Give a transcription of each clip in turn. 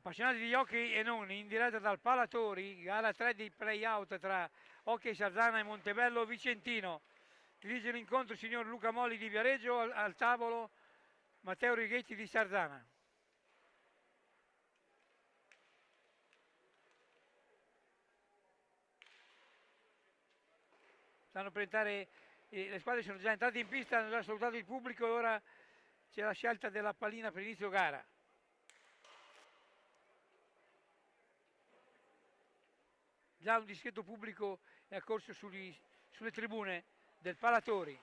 Appassionati di hockey e non, in diretta dal Palatori, gara 3 di play-out tra Hockey Sarzana e Montebello Vicentino. Dirige l'incontro il signor Luca Molli di Viareggio, al tavolo Matteo Righetti di Sarzana. Stanno per entrare, le squadre sono già entrate in pista, hanno già salutato il pubblico e ora c'è la scelta della pallina per inizio gara. Già un discreto pubblico è accorso sulle tribune del Palatori.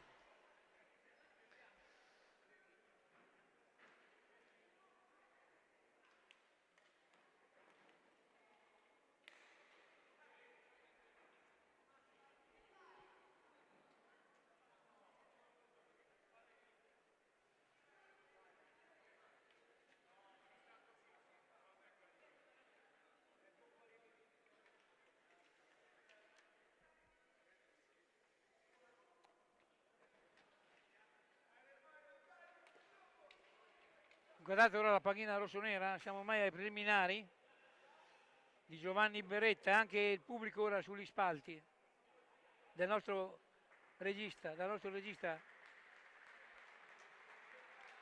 Guardate ora la panchina rossonera, siamo ormai ai preliminari di Giovanni Beretta e anche il pubblico ora sugli spalti del nostro regista,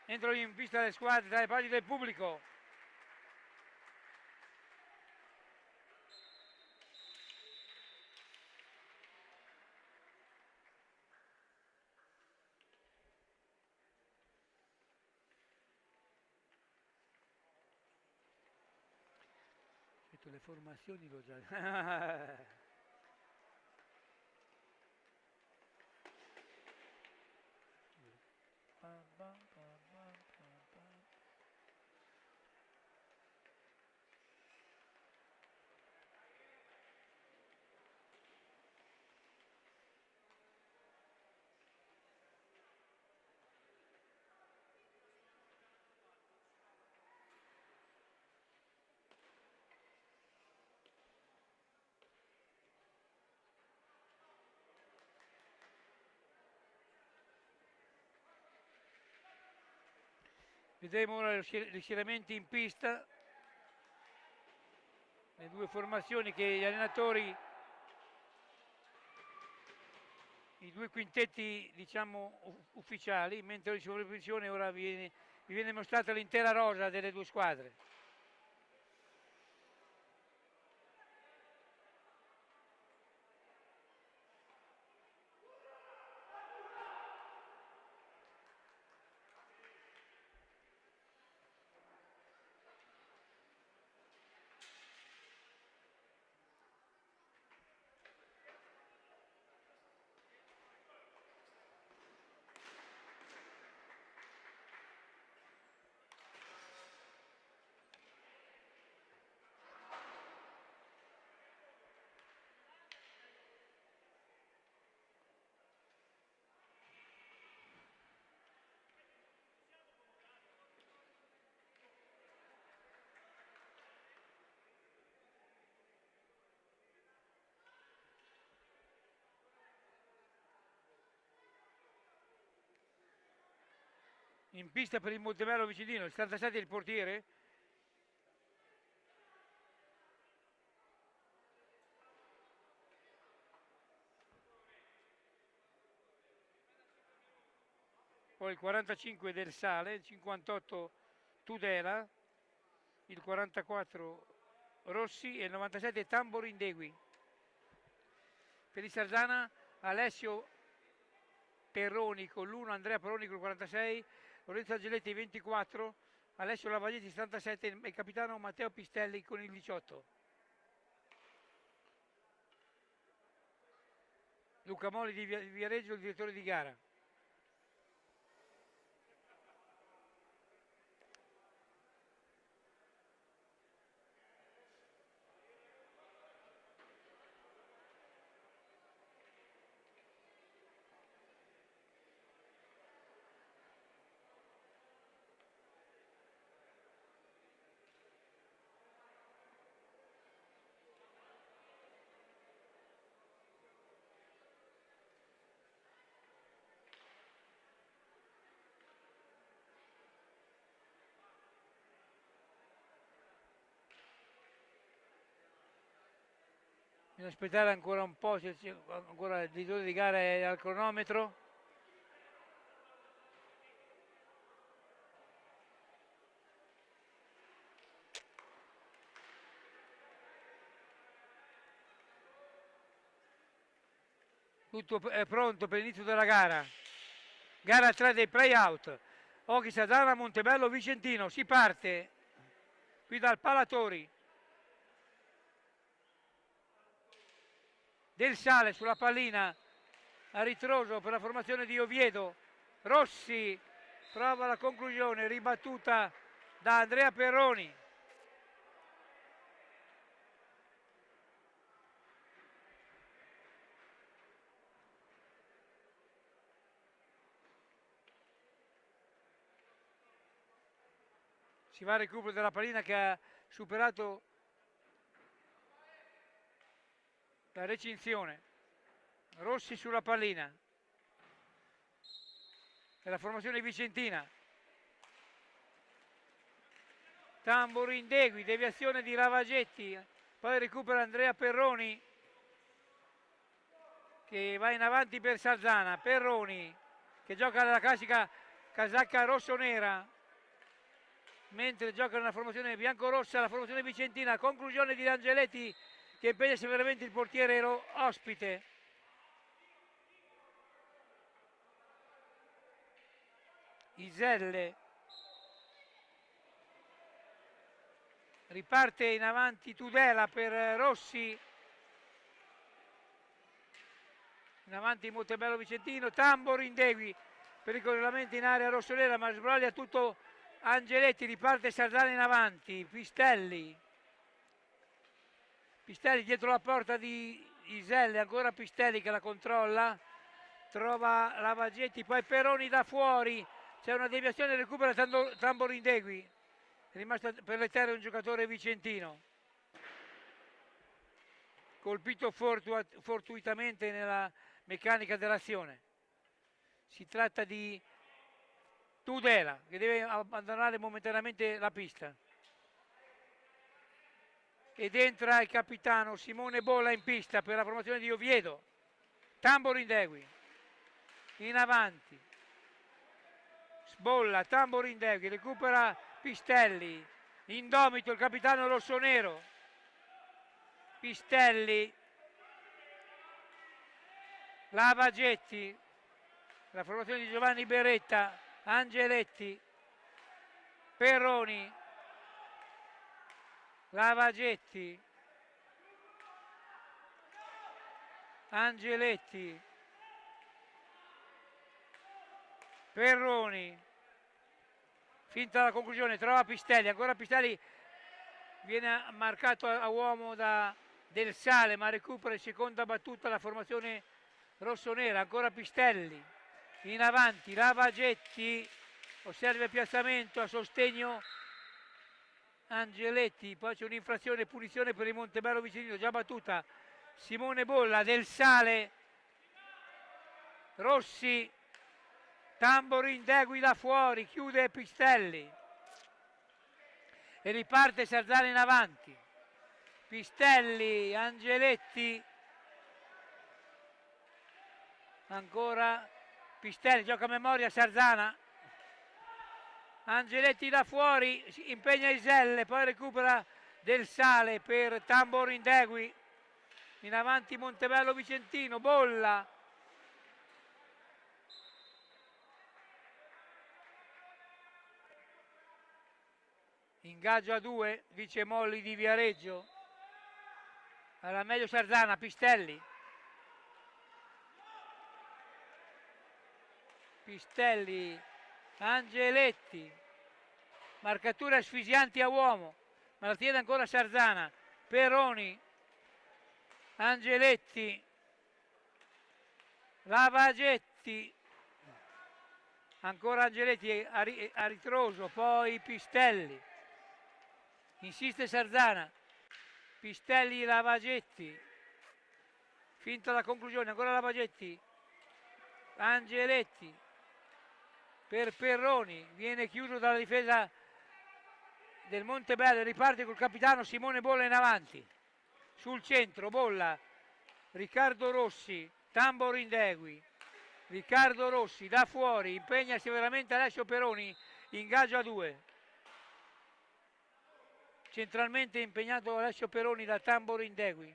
Entrano in pista le squadre dalle pagine del pubblico. Aspetta, le formazioni l'ho già. Vedremo ora gli schieramenti in pista, le due formazioni che gli allenatori, i due quintetti diciamo ufficiali, mentre in sovrapposizione ora vi viene mostrata l'intera rosa delle due squadre. In pista per il Montebello Vicentino, il 77 è il portiere. Poi il 45 del Sale, il 58 Tudela, il 44 Rossi e il 97 Tambori Indegui. Per il Sarzana Alessio Perroni con l'1, Andrea Perroni con il 46, Lorenzo Angeletti 24, Alessio Lavaglietti 77 e il capitano Matteo Pistelli con il 18. Luca Moli di Viareggio, il direttore di gara. Bisogna aspettare ancora un po', se c'è ancora il direttore di gara è al cronometro. Tutto è pronto per l'inizio della gara. Gara 3 dei play-out. Ochi Sardana, Montebello, Vicentino. Si parte qui dal Palatori. Del Sale sulla pallina a ritroso per la formazione di Oviedo. Rossi prova la conclusione, ribattuta da Andrea Perroni. Si va al recupero della pallina che ha superato la recinzione. Rossi sulla pallina. È la formazione vicentina. Tamburi Indegui, deviazione di Ravagetti. Poi recupera Andrea Perroni che va in avanti per Sarzana. Perroni che gioca nella classica casacca rosso-nera, mentre gioca nella formazione biancorossa la formazione vicentina. Conclusione di Angeletti che impegna severamente il portiere ospite. Iselle riparte in avanti Tudela per Rossi, in avanti Montebello Vicentino. Tambori Indegui pericolosamente in area rossonera ma sbroglia tutto Angeletti. Riparte Sarzana in avanti. Pistelli dietro la porta di Iselle, ancora Pistelli che la controlla, trova Lavagetti, poi Perroni da fuori, c'è una deviazione, recupera Tambori Indegui, è rimasto per le terre un giocatore vicentino, colpito fortuitamente nella meccanica dell'azione. Si tratta di Tudela che deve abbandonare momentaneamente la pista. Ed entra il capitano Simone Bolla in pista per la formazione di Oviedo. Tambori Indegui in avanti. Bolla, Tambori Indegui, recupera Pistelli. Indomito il capitano rossonero. Pistelli. Lavagetti. La formazione di Giovanni Beretta. Angeletti. Perroni. Lavagetti, Angeletti, Perroni, finta la conclusione, trova Pistelli, ancora Pistelli viene marcato a uomo da Del Sale ma recupera in seconda battuta la formazione rossonera, ancora Pistelli, in avanti Lavagetti, osserva il piazzamento a sostegno Angeletti, poi c'è un'infrazione e punizione per il Montebello Vicentino già battuta. Simone Bolla, Del Sale, Rossi, Tambori Indegui da fuori, chiude Pistelli e riparte Sarzana in avanti. Pistelli, Angeletti, ancora Pistelli, gioca a memoria Sarzana. Angeletti da fuori, impegna Iselle, poi recupera Del Sale per Tambori Indegui, in avanti Montebello Vicentino, Bolla, ingaggio a 2, Vice Molli di Viareggio, alla meglio Sarzana, Pistelli, Angeletti, marcature asfisianti a uomo, ma la tiene ancora Sarzana. Perroni, Angeletti, Lavagetti, ancora Angeletti a ritroso, poi Pistelli, insiste Sarzana, Pistelli, Lavagetti, finta la conclusione, ancora Lavagetti, Angeletti, per Perroni, viene chiuso dalla difesa del Montebello, riparte col capitano Simone Bolla in avanti, sul centro Bolla, Riccardo Rossi, Tambor Indegui. Riccardo Rossi da fuori, impegna severamente Alessio Peroni, ingaggio a 2. Centralmente impegnato Alessio Peroni da Tambor Indegui.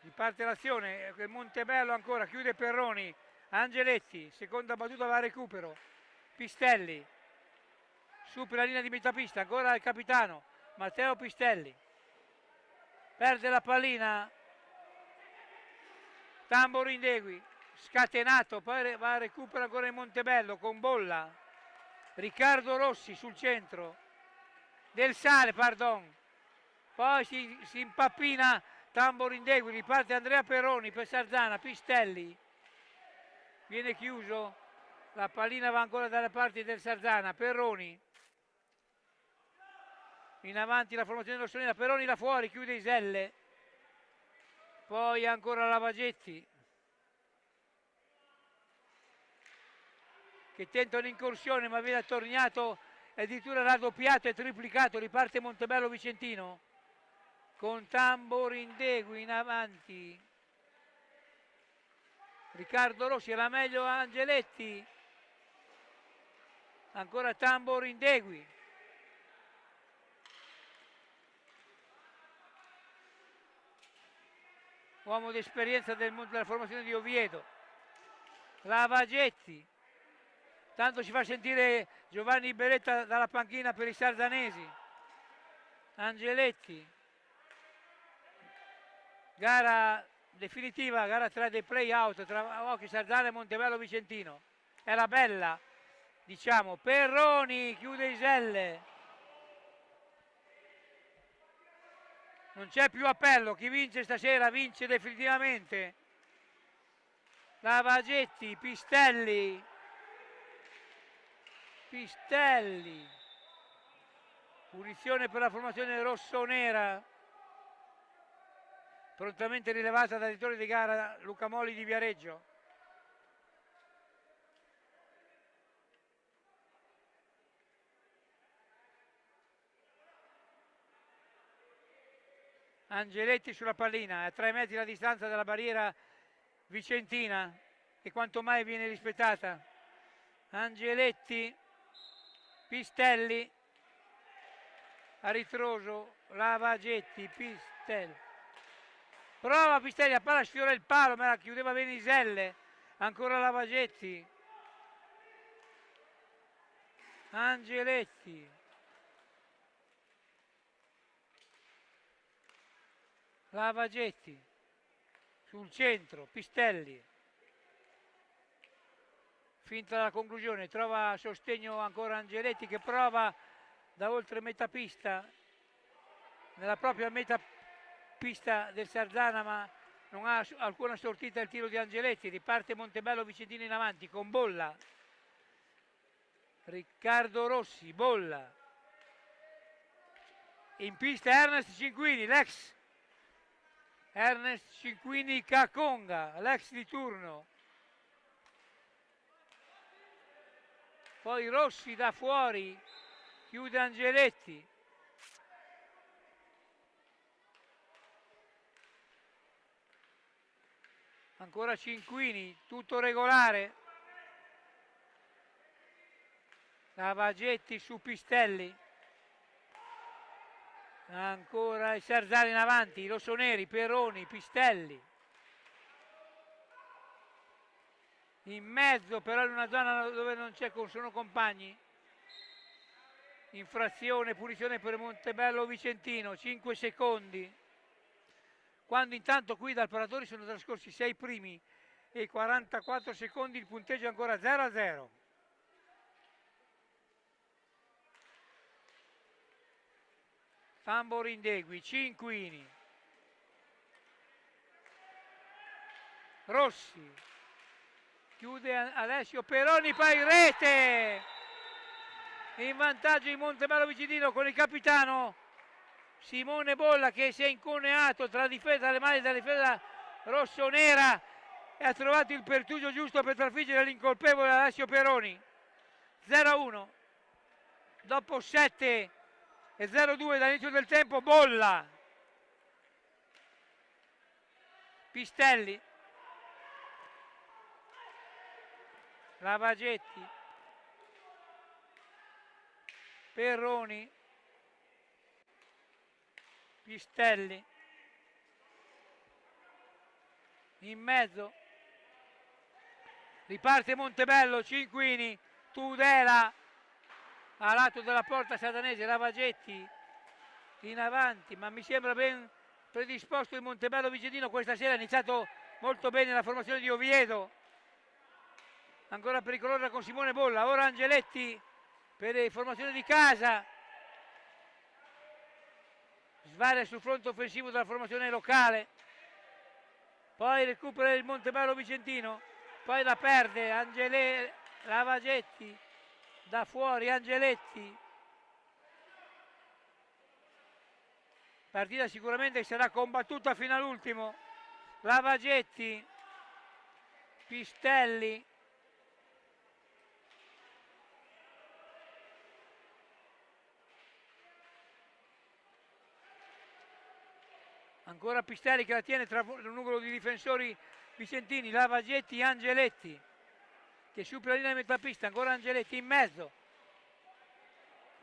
Riparte l'azione, Montebello ancora, chiude Perroni, Angeletti, seconda battuta va a recupero, Pistelli, supera la linea di metà pista, ancora il capitano, Matteo Pistelli, perde la pallina, Tambor Indegui, scatenato, poi va a recupero ancora il Montebello con Bolla, Riccardo Rossi sul centro, Del Sale, pardon, poi si impappina Tambor Indegui, riparte Andrea Peroni per Sarzana, Pistelli, viene chiuso, la pallina va ancora dalle parti del Sarzana, Peroni, in avanti la formazione rossonera, Peroni là fuori, chiude Iselle, poi ancora Lavagetti, che tenta un'incursione ma viene attorniato, addirittura raddoppiato e triplicato, riparte Montebello Vicentino, con Tambor Indegui in avanti, Riccardo Rossi, era meglio Angeletti, ancora Tambor Indegui, uomo di esperienza della formazione di Oviedo, Lavagetti, tanto ci fa sentire Giovanni Beretta dalla panchina per i sarzanesi, Angeletti, gara definitiva, gara 3 dei play-out tra Occhi Sarzana e Montebello Vicentino, era bella, diciamo, Perroni chiude Iselle, non c'è più appello, chi vince stasera vince definitivamente, Lavagetti, Pistelli, punizione per la formazione rossonera, prontamente rilevata dal direttore di gara Luca Moli di Viareggio. Angeletti sulla pallina, a 3 metri la distanza dalla barriera vicentina, che quanto mai viene rispettata. Angeletti, Pistelli, a ritroso, Lavagetti, Pistelli. Prova Pistelli, a palla sfiora il palo, ma la chiudeva bene Iselle, ancora Lavagetti. Angeletti. Lavagetti sul centro, Pistelli, finta la conclusione, trova sostegno ancora Angeletti che prova da oltre metà pista, nella propria metà pista del Sarzana, ma non ha alcuna sortita il tiro di Angeletti, riparte Montebello Vicentino in avanti con Bolla, Riccardo Rossi, Bolla, in pista Ernest Cinquini, l'ex Ernest Cinquini Caconga, l'ex di turno. Poi Rossi da fuori, chiude Angeletti. Ancora Cinquini, tutto regolare. Lavagetti su Pistelli. Ancora i Sarzani in avanti, i rossoneri, Peroni, Pistelli. In mezzo però in una zona dove non c'è, sono compagni. Infrazione, punizione per Montebello Vicentino, 5 secondi. Quando intanto qui dal Paratori sono trascorsi 6 primi e 44 secondi, il punteggio è ancora 0-0. Tambor Indegui, Cinquini, Rossi, chiude Alessio Peroni, poi rete, in vantaggio di Montebello Vicentino con il capitano Simone Bolla che si è inconeato tra le mani della difesa rossonera, e ha trovato il pertugio giusto per trafiggere l'incolpevole Alessio Peroni. 0-1 dopo 7 e 0-2 dall'inizio del tempo. Bolla, Pistelli, Lavagetti, Perroni, Pistelli, in mezzo riparte Montebello, Cinquini, Tudela a lato della porta satanese, Lavagetti in avanti, ma mi sembra ben predisposto il Montebello Vicentino questa sera. Ha iniziato molto bene la formazione di Oviedo, ancora pericolosa con Simone Bolla. Ora Angeletti per le formazioni di casa, svaria sul fronte offensivo della formazione locale, poi recupera il Montebello Vicentino, poi la perde Lavagetti da fuori. Angeletti, partita sicuramente sarà combattuta fino all'ultimo. Lavagetti, Pistelli, ancora Pistelli che la tiene tra un numero di difensori vicentini. Lavagetti, Angeletti che supera la linea di metà pista, ancora Angeletti in mezzo,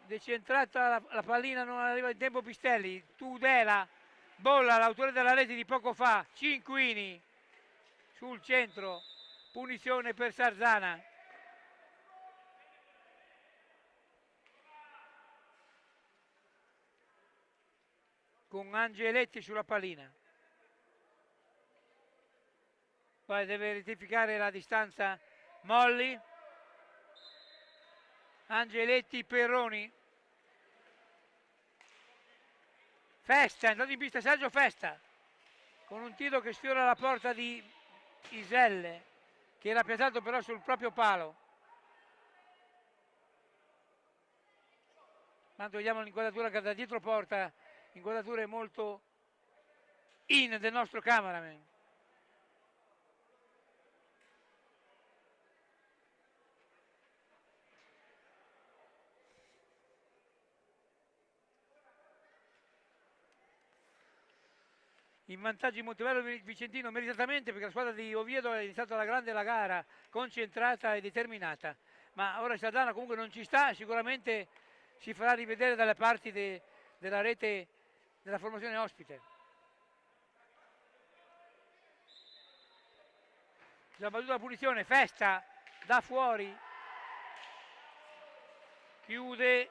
decentrata la pallina, non arriva in tempo Pistelli. Tudela, Bolla, l'autore della rete di poco fa, Cinquini sul centro, punizione per Sarzana. Con Angeletti sulla pallina, poi deve rettificare la distanza Molli. Angeletti, Perroni, Festa, è entrato in pista Sergio Festa con un tiro che sfiora la porta di Iselle, che era piazzato però sul proprio palo. Tanto vediamo l'inquadratura che da dietro porta, inquadrature molto in del nostro cameraman. In vantaggio in Montebello Vicentino meritatamente, perché la squadra di Oviedo è iniziata alla grande la gara, concentrata e determinata, ma ora Sarzana comunque non ci sta, sicuramente si farà rivedere dalle parti della rete della formazione ospite. Già battuta la punizione, Festa da fuori, chiude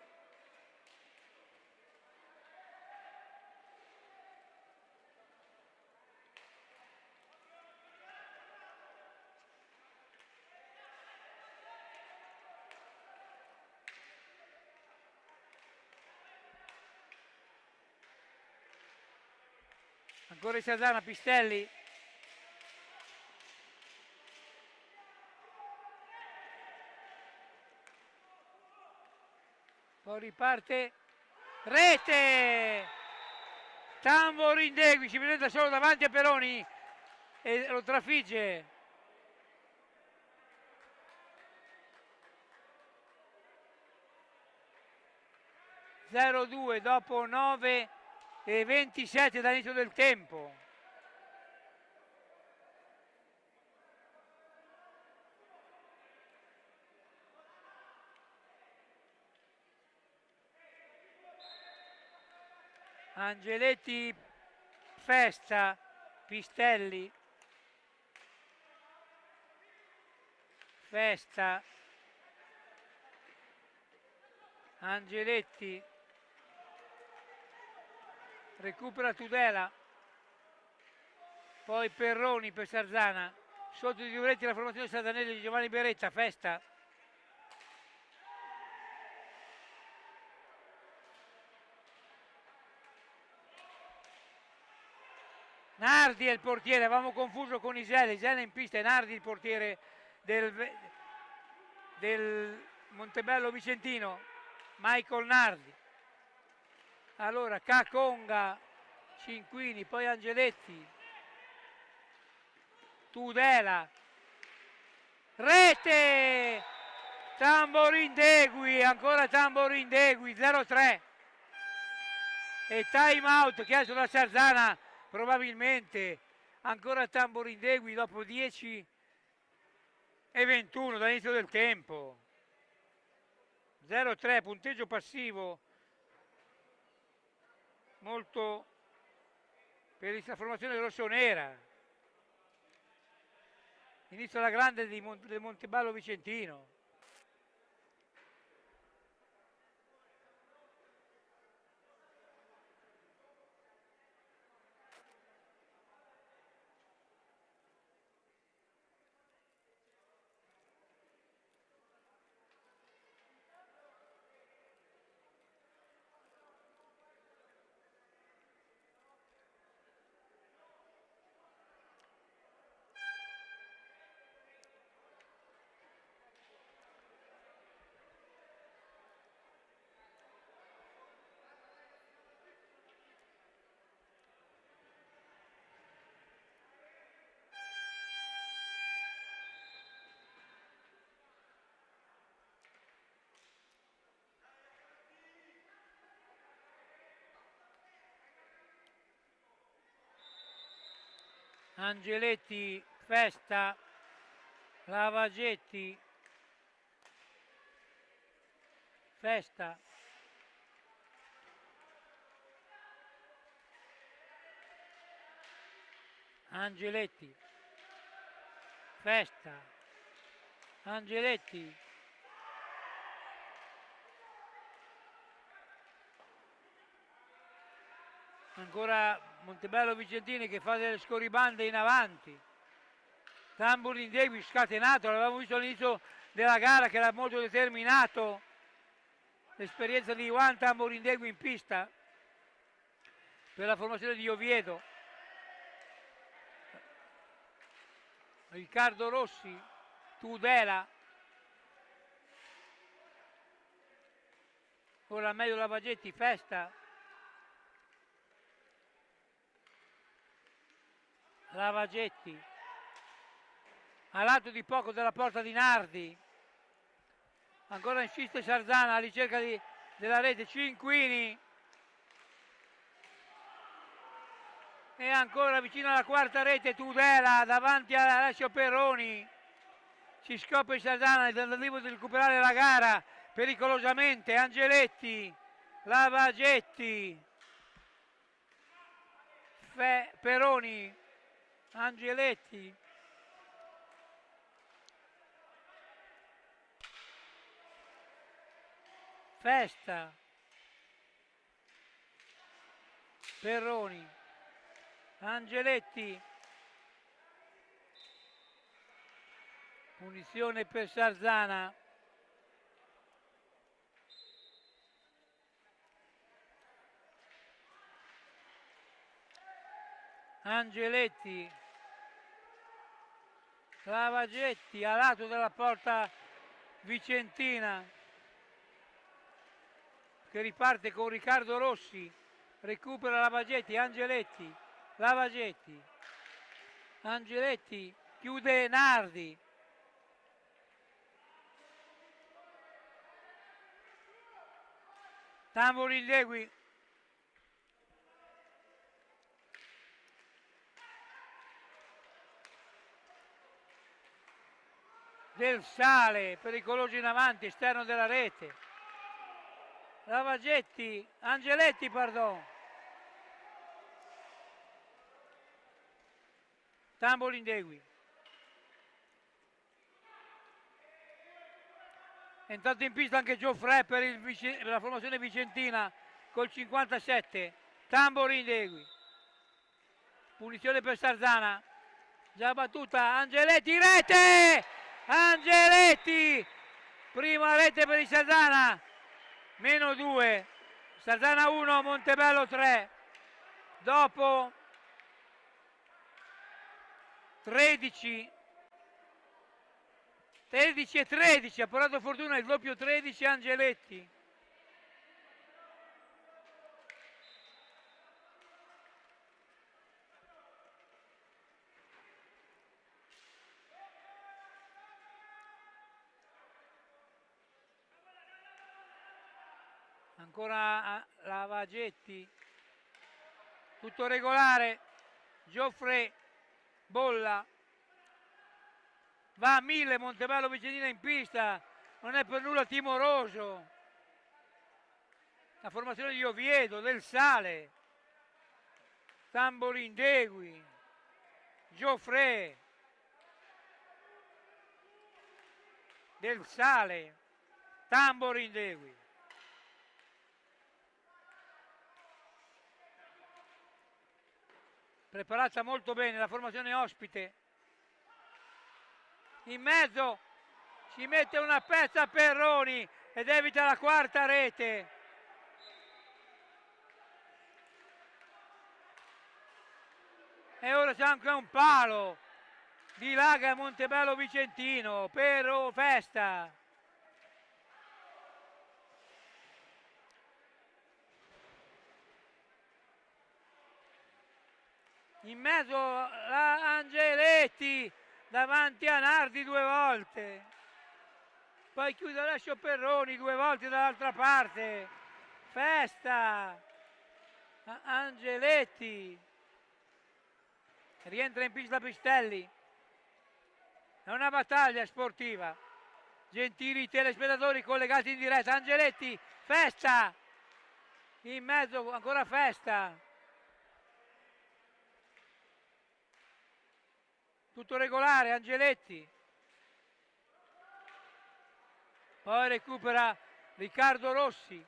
ancora il Sarzana. Pistelli, poi riparte, rete, Tambor Indegui, si presenta solo davanti a Peroni e lo trafigge. (0-2) dopo 9 e 27 dall'inizio del tempo. Angeletti, Festa, Pistelli, Festa, Angeletti, recupera Tudela, poi Perroni per Sarzana, sotto di Duretti la formazione sarzanese di Giovanni Beretta. Festa, Nardi è il portiere, avevamo confuso con Iselle è in pista, è Nardi il portiere del Montebello Vicentino, Michael Nardi. Allora Caconga, Cinquini, poi Angeletti, Tudela, rete, Tamborindegui, ancora Tamborindegui, 0-3. E time out chiesto da Sarzana, probabilmente ancora Tamborindegui dopo 10 e 21 dall'inizio del tempo. 0-3, punteggio passivo molto per la formazione rossonera. Inizia la grande del Monteballo Vicentino. Angeletti, Festa, Lavagetti, Festa, Angeletti, Festa, Angeletti, ancora Montebello Vicentini che fa delle scorribande in avanti. Tamborindegui scatenato, l'avevamo visto all'inizio della gara che era molto determinato. L'esperienza di Juan Tamborindegui in pista per la formazione di Oviedo. Riccardo Rossi, Tudela, ora meglio Lavagetti, Festa, Lavagetti, a lato di poco della porta di Nardi, ancora insiste Sarzana a ricerca della rete, Cinquini, e ancora vicino alla quarta rete Tudela davanti a Alessio Perroni. Si scopre Sarzana nel tentativo di recuperare la gara pericolosamente. Angeletti, Lavagetti, Perroni, Angeletti, Festa, Perroni, Angeletti, punizione per Sarzana. Angeletti, Lavagetti a lato della porta vicentina che riparte con Riccardo Rossi, recupera Lavagetti, Angeletti, Lavagetti, Angeletti, chiude Nardi, Tamborindegui, Del Sale, pericoloso in avanti, esterno della rete, Lavagetti, Angeletti, pardon, Tamborindegui. È entrato in pista anche Gioffre per la formazione vicentina col 57, Tamborindegui. Punizione per Sarzana, già battuta, Angeletti, rete! Angeletti! Prima rete per il Sarzana, -2, Sarzana 1, Montebello 3. Dopo 13 e 13, ha portato fortuna il doppio 13 Angeletti. ancora Lavagetti, tutto regolare, Gioffre bolla, va a 1000 Montebello Vicentina in pista, non è per nulla timoroso, la formazione di Oviedo, Del Sale, Tamborindegui, Gioffre, Del Sale, Tamborindegui. Preparata molto bene la formazione ospite. In mezzo si mette una pezza Perroni ed evita la quarta rete. E ora c'è anche un palo. Dilaga Montebello Vicentino per festa. In mezzo a Angeletti davanti a Nardi 2 volte, poi chiude Alessio Perroni 2 volte dall'altra parte, festa, Angeletti, rientra in pista Pistelli, è una battaglia sportiva, gentili telespettatori collegati in diretta, Angeletti, festa, in mezzo ancora festa. Tutto regolare, Angeletti. Poi recupera Riccardo Rossi.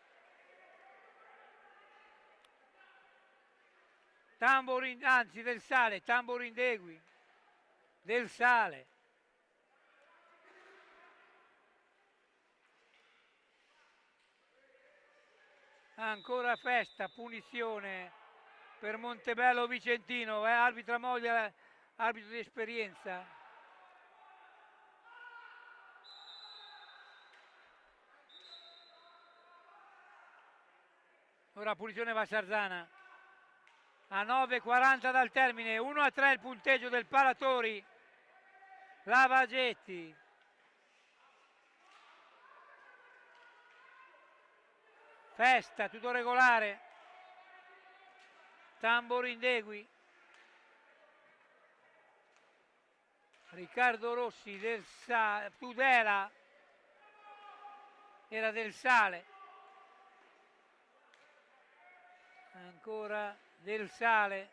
Del Sale, Tamborindegui. Del Sale. Ancora festa, punizione per Montebello Vicentino, arbitra Moglia, arbitro di esperienza. Ora punizione va Sarzana. A 9:40 dal termine, 1-3 il punteggio del Palatori. Lavagetti. Festa, tutto regolare. Tamborindegui. Riccardo Rossi, Del Sale, Tudela, era Del Sale, ancora Del Sale,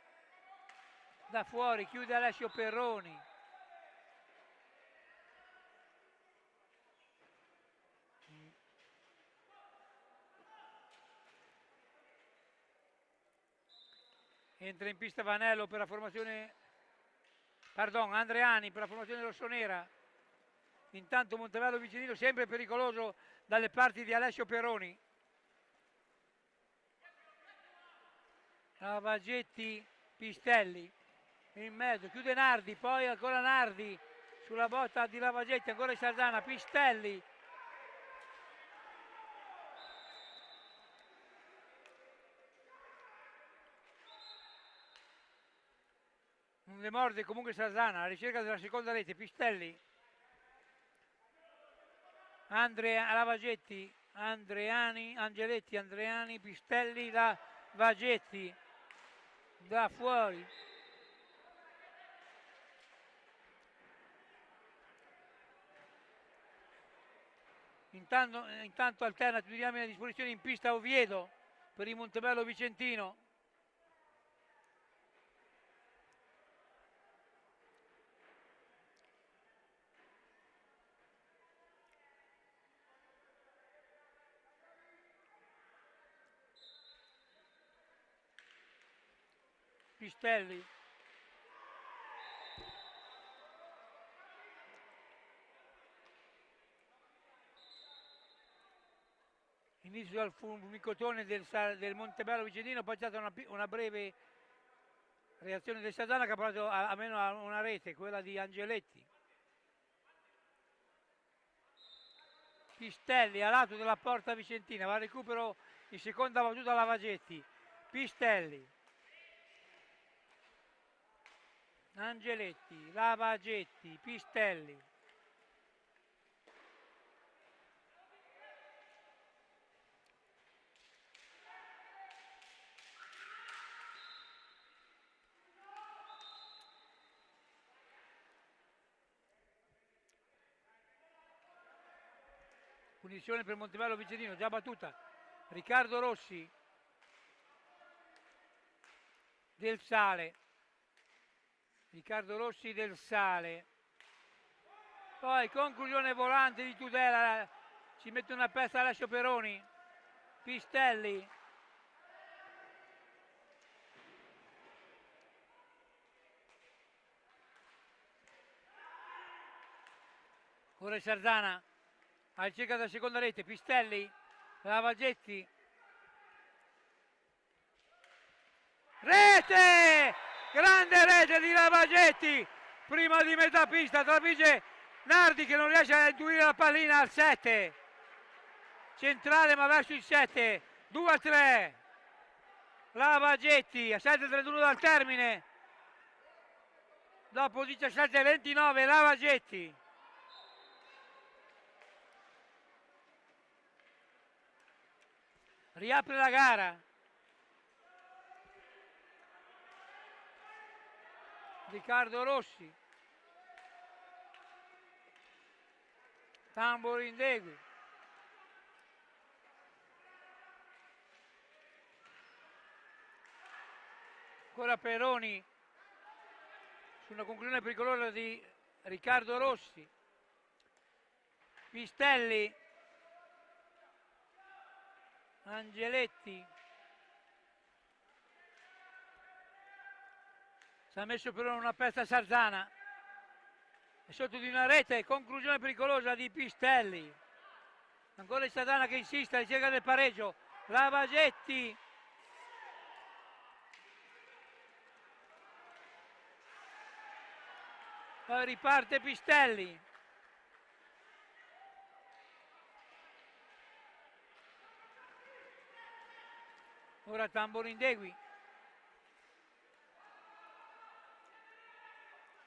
da fuori, chiude Alessio Perroni. Entra in pista Vanello per la formazione, Andreani per la formazione rossonera. Intanto Montebello Vicenino sempre pericoloso dalle parti di Alessio Perroni. Lavagetti, Pistelli in mezzo, chiude Nardi, poi ancora Nardi sulla botta di Lavagetti, ancora Sarzana, Pistelli. Non le morde comunque Sarzana, alla ricerca della seconda rete, Pistelli. Lavagetti, Angeletti, Andreani, Pistelli, Lavagetti, da fuori. Intanto alterna tutti gli uomini a disposizione in pista Oviedo per il Montebello Vicentino. Pistelli. Inizio al fulmicotone del Montebello Vicentino, poi c'è stata una breve reazione del Sarzana che ha portato almeno a una rete, quella di Angeletti. Pistelli a lato della porta vicentina, va a recupero in seconda battuta Lavagetti. Pistelli. Angeletti, Lavagetti, Pistelli. Punizione per Montemello Vicentino, già battuta. Riccardo Rossi. Del Sale. Riccardo Rossi del Sale. Poi conclusione volante di Tudela. Ci mette una pezza Alessio Peroni. Pistelli. Ora Sarzana alla ricerca della seconda rete. Pistelli. Lavagetti. Rete! Grande rete di Lavagetti. Prima di metà pista trafigge Nardi che non riesce a intuire la pallina al 7. Centrale ma verso il 7. 2-3. Lavagetti a 7:31 dal termine. Dopo 17:29 Lavagetti. Riapre la gara. Riccardo Rossi. Tamburi Indegui. Ancora Peroni su una conclusione pericolosa di Riccardo Rossi. Pistelli. Angeletti. Si è messo per una pezza Sarzana. È sotto di una rete, conclusione pericolosa di Pistelli. Ancora il Sarzana che insiste, ricerca del pareggio. Lavagetti. Poi riparte Pistelli. Ora Tamborindegui.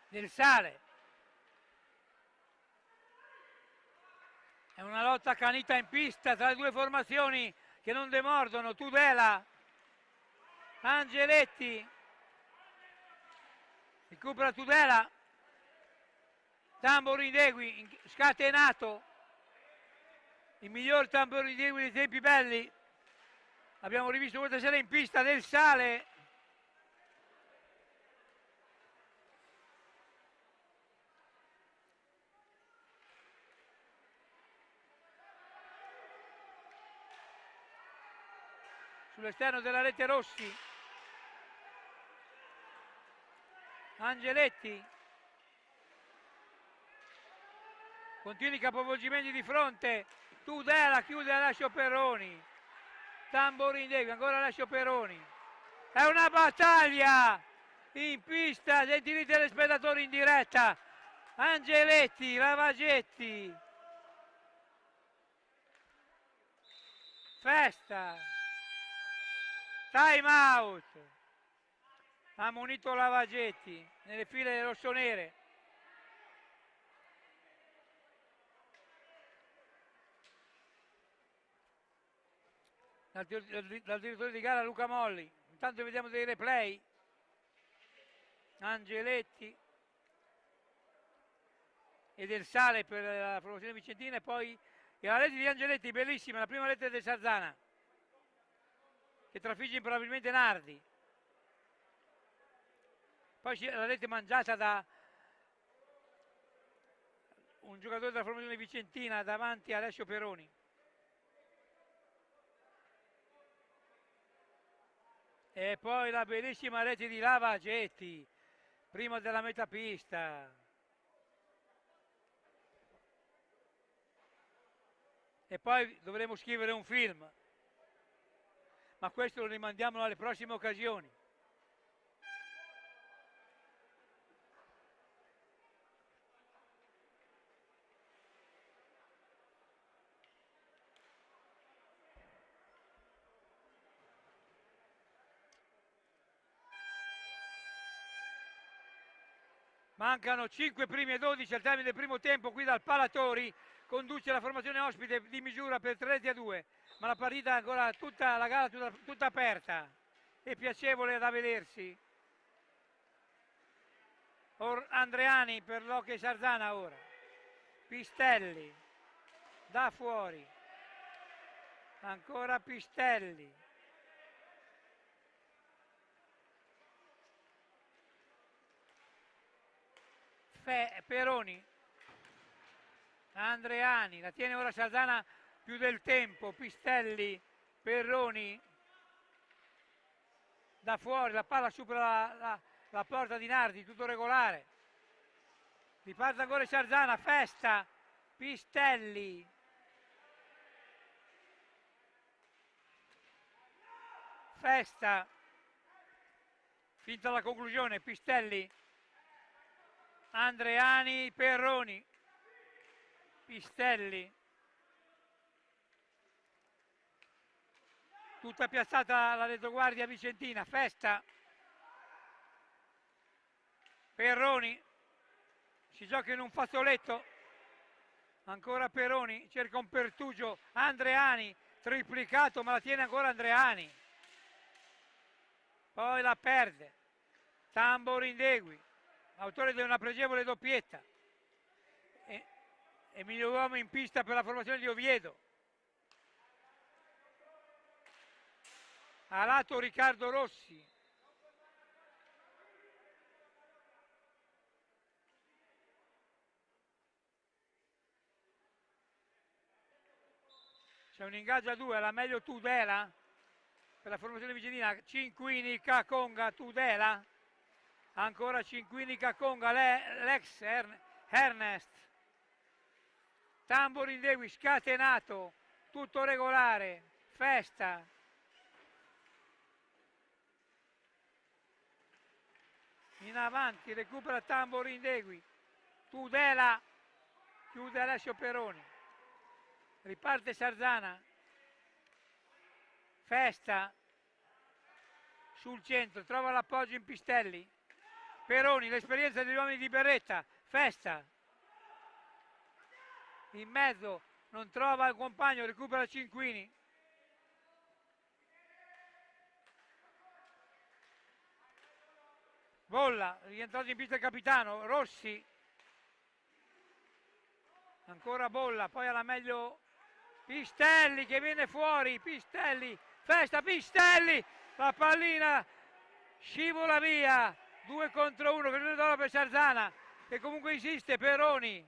Del Sale. È una lotta accanita in pista tra le due formazioni che non demordono. Tudela. Angeletti. Recupera Tudela. Tamborindegui scatenato. Il miglior Tamborindegui dei tempi belli. Abbiamo rivisto questa sera in pista Del Sale. Sull'esterno della rete Rossi. Angeletti. Continui capovolgimenti di fronte. Tudela chiude Alessio Peroni. Tamborindegui, ancora Alessio Peroni. È una battaglia in pista, gentili telespettatori in diretta. Angeletti, Lavagetti. Festa. Time out. Ha munito Lavagetti nelle file rossonere. Dal direttore di gara Luca Molli. Intanto vediamo dei replay. Angeletti e Del Sale per la formazione vicentina e poi la rete di Angeletti bellissima, la prima rete del Sarzana che trafigge probabilmente Nardi. Poi la rete mangiata da un giocatore della formazione vicentina davanti a Alessio Peroni. E poi la bellissima rete di Lavagetti, prima della metapista. E poi dovremo scrivere un film, ma questo lo rimandiamo alle prossime occasioni. Mancano 5 primi e 12 al termine del primo tempo qui dal Palatori. Conduce la formazione ospite di misura per 3-2, ma la partita è ancora tutta la gara tutta aperta e piacevole da vedersi. Andreani per l'Hockey Sarzana ora. Pistelli. da fuori, ancora Pistelli, Peroni, Andreani, la tiene ora Sarzana più del tempo, Pistelli, Peroni, da fuori, la palla supera la porta di Nardi, tutto regolare, riparte ancora Sarzana, Festa, Pistelli, Festa, finta la conclusione, Pistelli, Andreani, Peroni, Pistelli, tutta piazzata la retroguardia vicentina, Festa, Peroni, si gioca in un fazzoletto, ancora Peroni, cerca un pertugio, Andreani, triplicato ma la tiene ancora Andreani, poi la perde, Tamborindegui, autore di una pregevole doppietta, e miglior uomo in pista per la formazione di Oviedo. A lato Riccardo Rossi. C'è un ingaggio a due, alla meglio Tudela per la formazione vicentina, Cinquini, Caconga, Tudela, ancora Cinquini, Caconga, l'ex Ernest, Tamborindegui scatenato, tutto regolare, Festa, in avanti, recupera Tamborindegui, Tudela, chiude Alessio Peroni, riparte Sarzana, Festa, sul centro, trova l'appoggio in Pistelli, Peroni, l'esperienza degli uomini di Berretta, Festa, in mezzo, non trova il compagno, recupera Cinquini, Bolla, rientrato in pista il capitano, Rossi, ancora Bolla, poi alla meglio Pistelli che viene fuori, Pistelli, Festa, Pistelli, la pallina scivola via, 2 contro 1, che non per Sarzana, che comunque insiste, Peroni,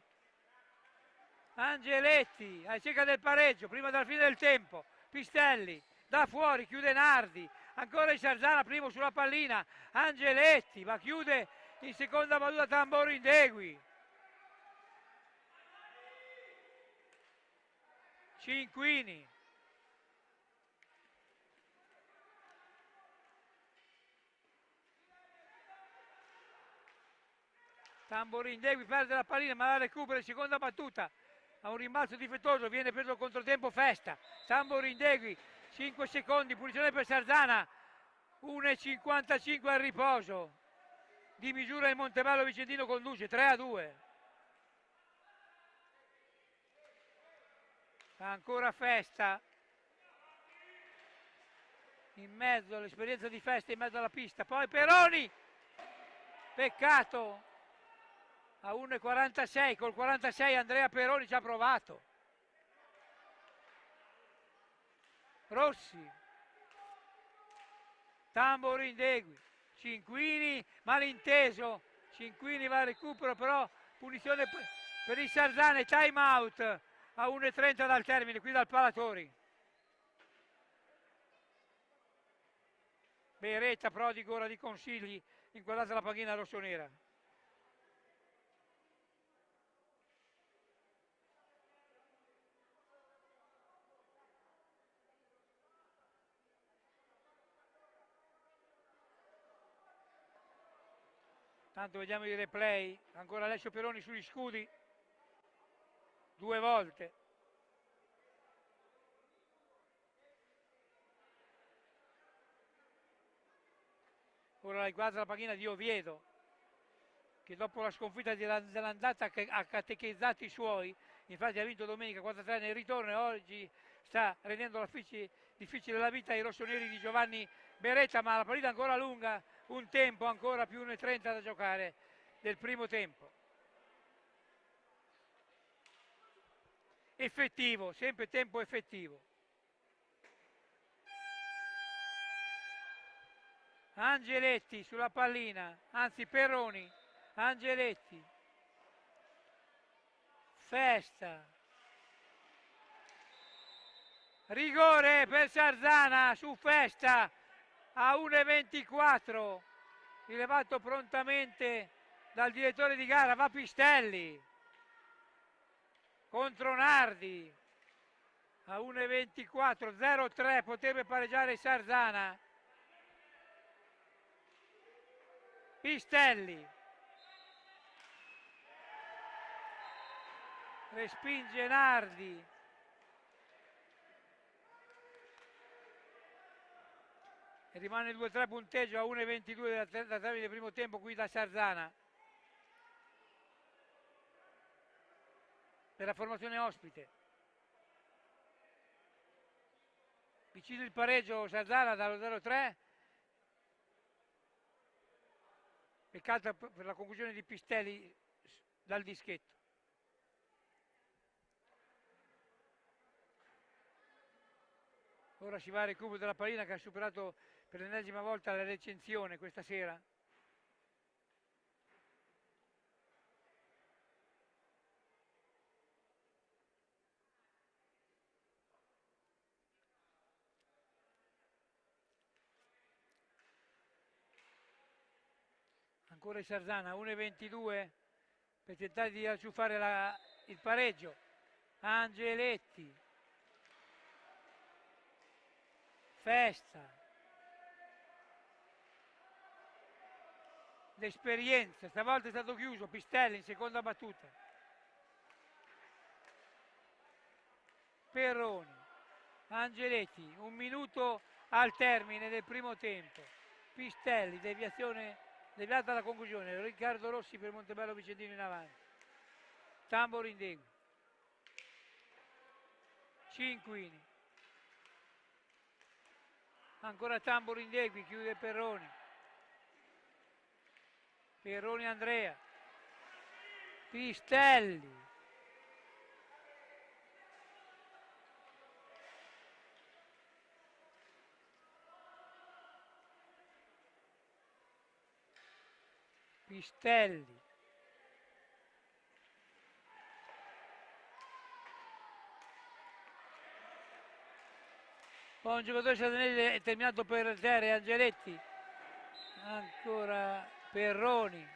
Angeletti, alla cerca del pareggio, prima della fine del tempo, Pistelli, da fuori, chiude Nardi, ancora in Sarzana, primo sulla pallina, Angeletti, ma chiude in seconda battuta Tamborindegui. Cinquini, Tamborindegui perde la pallina ma la recupera in seconda battuta, a un rimbalzo difettoso, viene preso il controtempo Festa, Tamborindegui, 5 secondi, punizione per Sarzana, 1,55 al riposo, di misura il Montevallo Vicentino conduce 3-2. Ancora Festa, in mezzo, l'esperienza di Festa in mezzo alla pista, poi Peroni, peccato, a 1,46, col 46 Andrea Peroni ci ha provato. Rossi, Tamborindegui, Cinquini, malinteso, Cinquini va al recupero, però punizione per il Sarzana, time out a 1,30 dal termine, qui dal Palatori. Beretta prodigo ora di consigli, inquadrata la panchina rossonera. Tanto vediamo i replay, ancora Alessio Peroni sugli scudi, 2 volte. Ora la guarda la panchina di Oviedo, che dopo la sconfitta dell'andata ha catechizzato i suoi, infatti ha vinto domenica 4-3 nel ritorno e oggi sta rendendo difficile la vita ai rossoneri di Giovanni Beretta, ma la partita ancora lunga, un tempo ancora più 1,30 da giocare del primo tempo. effettivo, sempre tempo effettivo. Angeletti sulla pallina, anzi Perroni, Angeletti, Festa, rigore per Sarzana su Festa a 1,24, rilevato prontamente dal direttore di gara, va Pistelli contro Nardi a 1,24, 0-3, potrebbe pareggiare Sarzana. Pistelli respinge Nardi, e rimane il 2-3 punteggio a 1,22 da termine del primo tempo qui da Sarzana per la formazione ospite. Vicino il pareggio Sarzana dallo 0-3, peccato per la conclusione di Pistelli dal dischetto. Ora si va al recupero della pallina, che ha superato per l'ennesima volta la recensione questa sera. Ancora il Sarzana, 1,22 per tentare di acciuffare il pareggio. Angeletti, Festa, l'esperienza, stavolta è stato chiuso, Pistelli in seconda battuta. Perroni, Angeletti, 1 minuto al termine del primo tempo. Pistelli, deviata alla conclusione, Riccardo Rossi per Montebello Vicentino in avanti. Tambor Indegui, Cinquini, ancora Tambor Indegui, chiude Perroni. Perroni Andrea, Pistelli, Pistelli, poi un giocatore satanese è terminato per terra, Angeletti, ancora Perroni,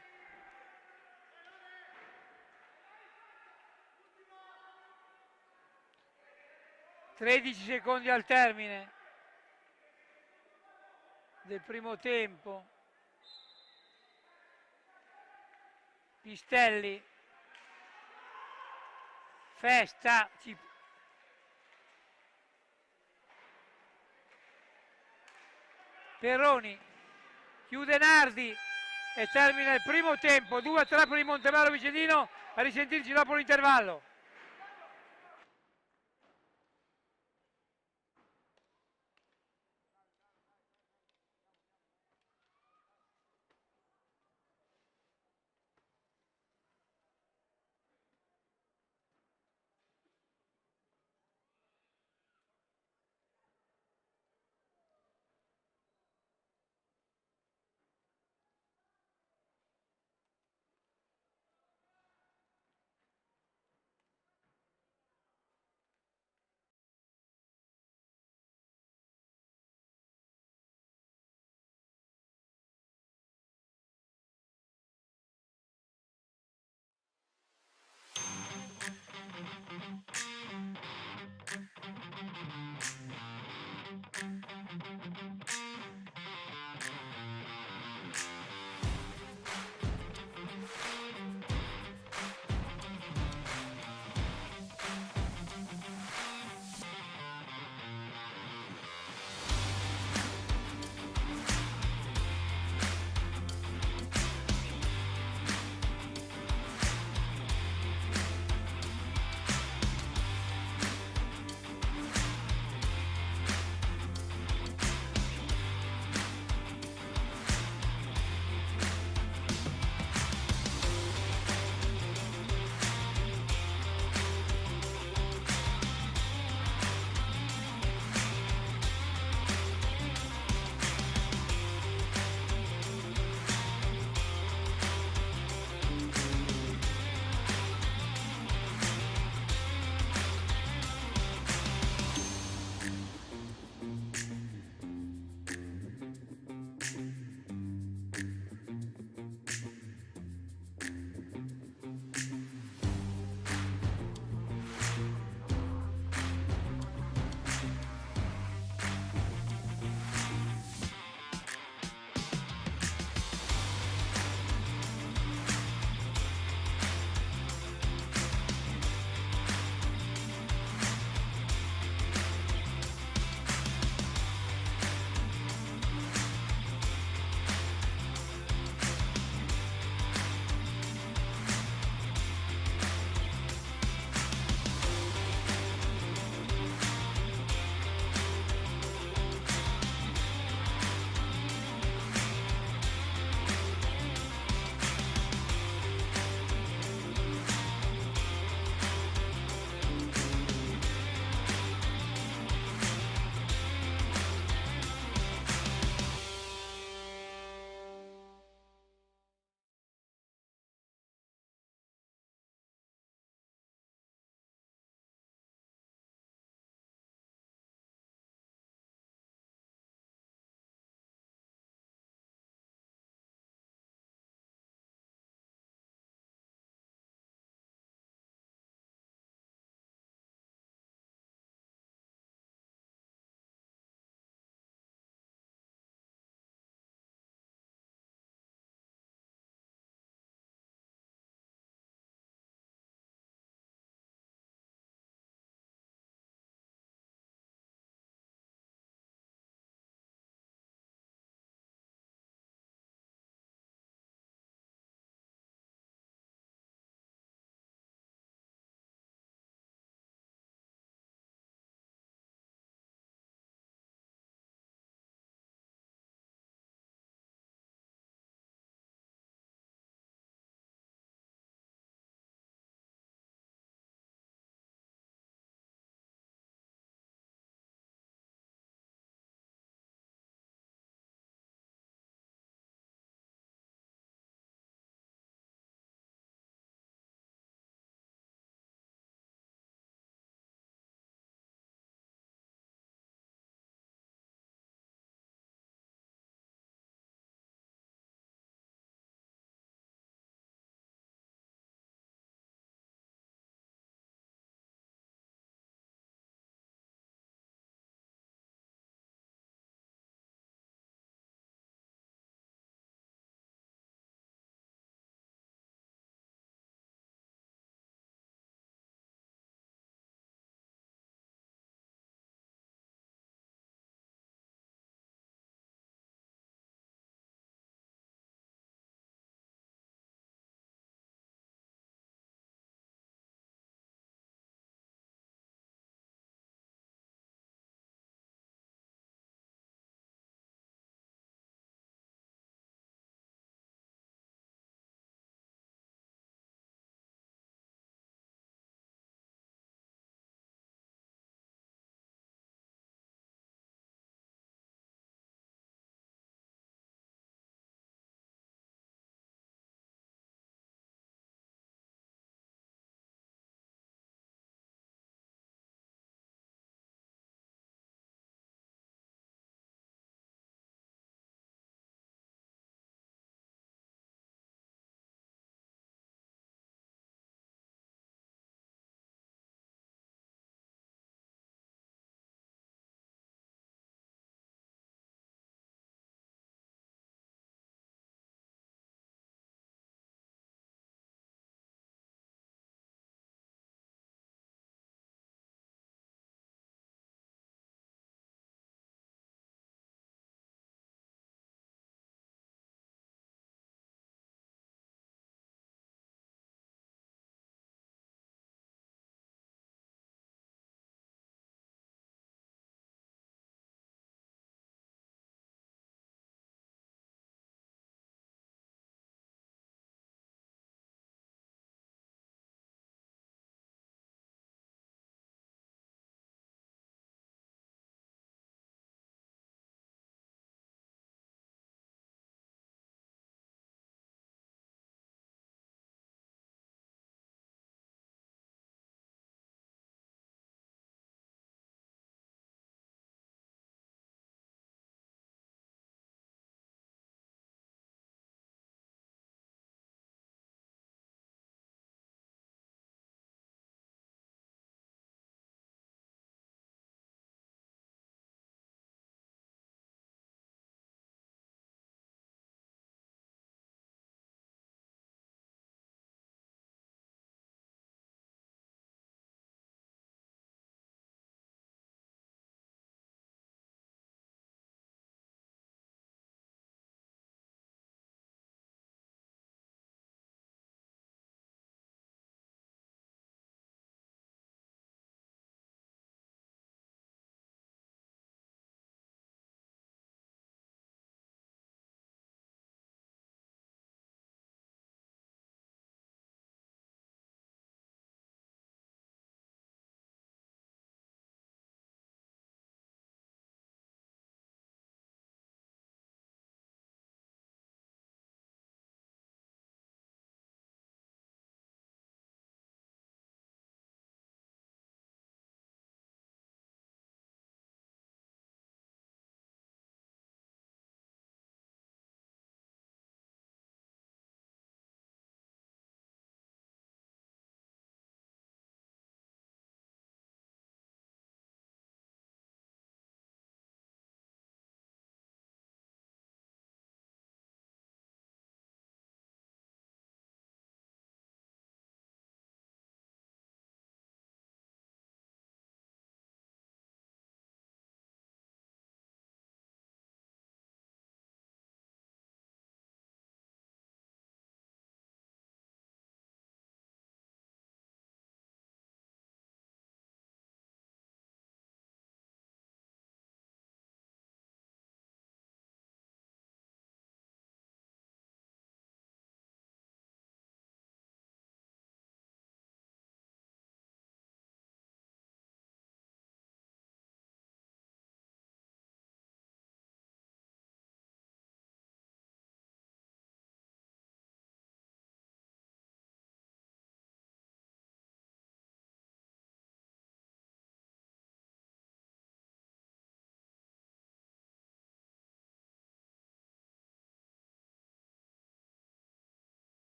(13 secondi al termine del primo tempo). Pistelli, Festa, Perroni, chiude Nardi e termina il primo tempo, 2-3 per il Montebello Vicentino. A risentirci dopo l'intervallo.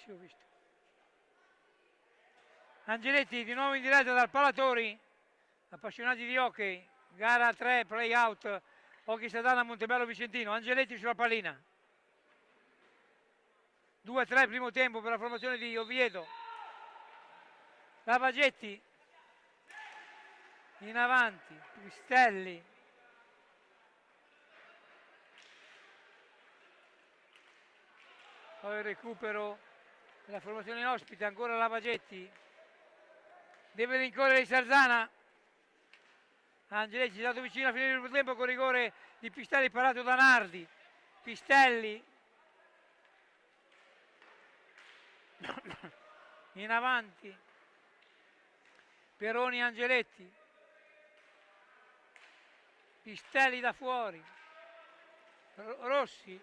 Sì, ho visto. Angeletti di nuovo in diretta dal Palatori, appassionati di hockey, gara 3, play out, hockey Sadana Montebello Vicentino. Angeletti sulla pallina. 2-3 primo tempo per la formazione di Oviedo. Lavagetti in avanti, Pistelli. Poi il recupero della formazione ospite, ancora Lavagetti. Deve rincorrere Sarzana. Angeletti è stato vicino a finire il primo tempo con rigore di Pistelli parato da Nardi. Pistelli in avanti, Peroni, Angeletti, Pistelli da fuori, Rossi,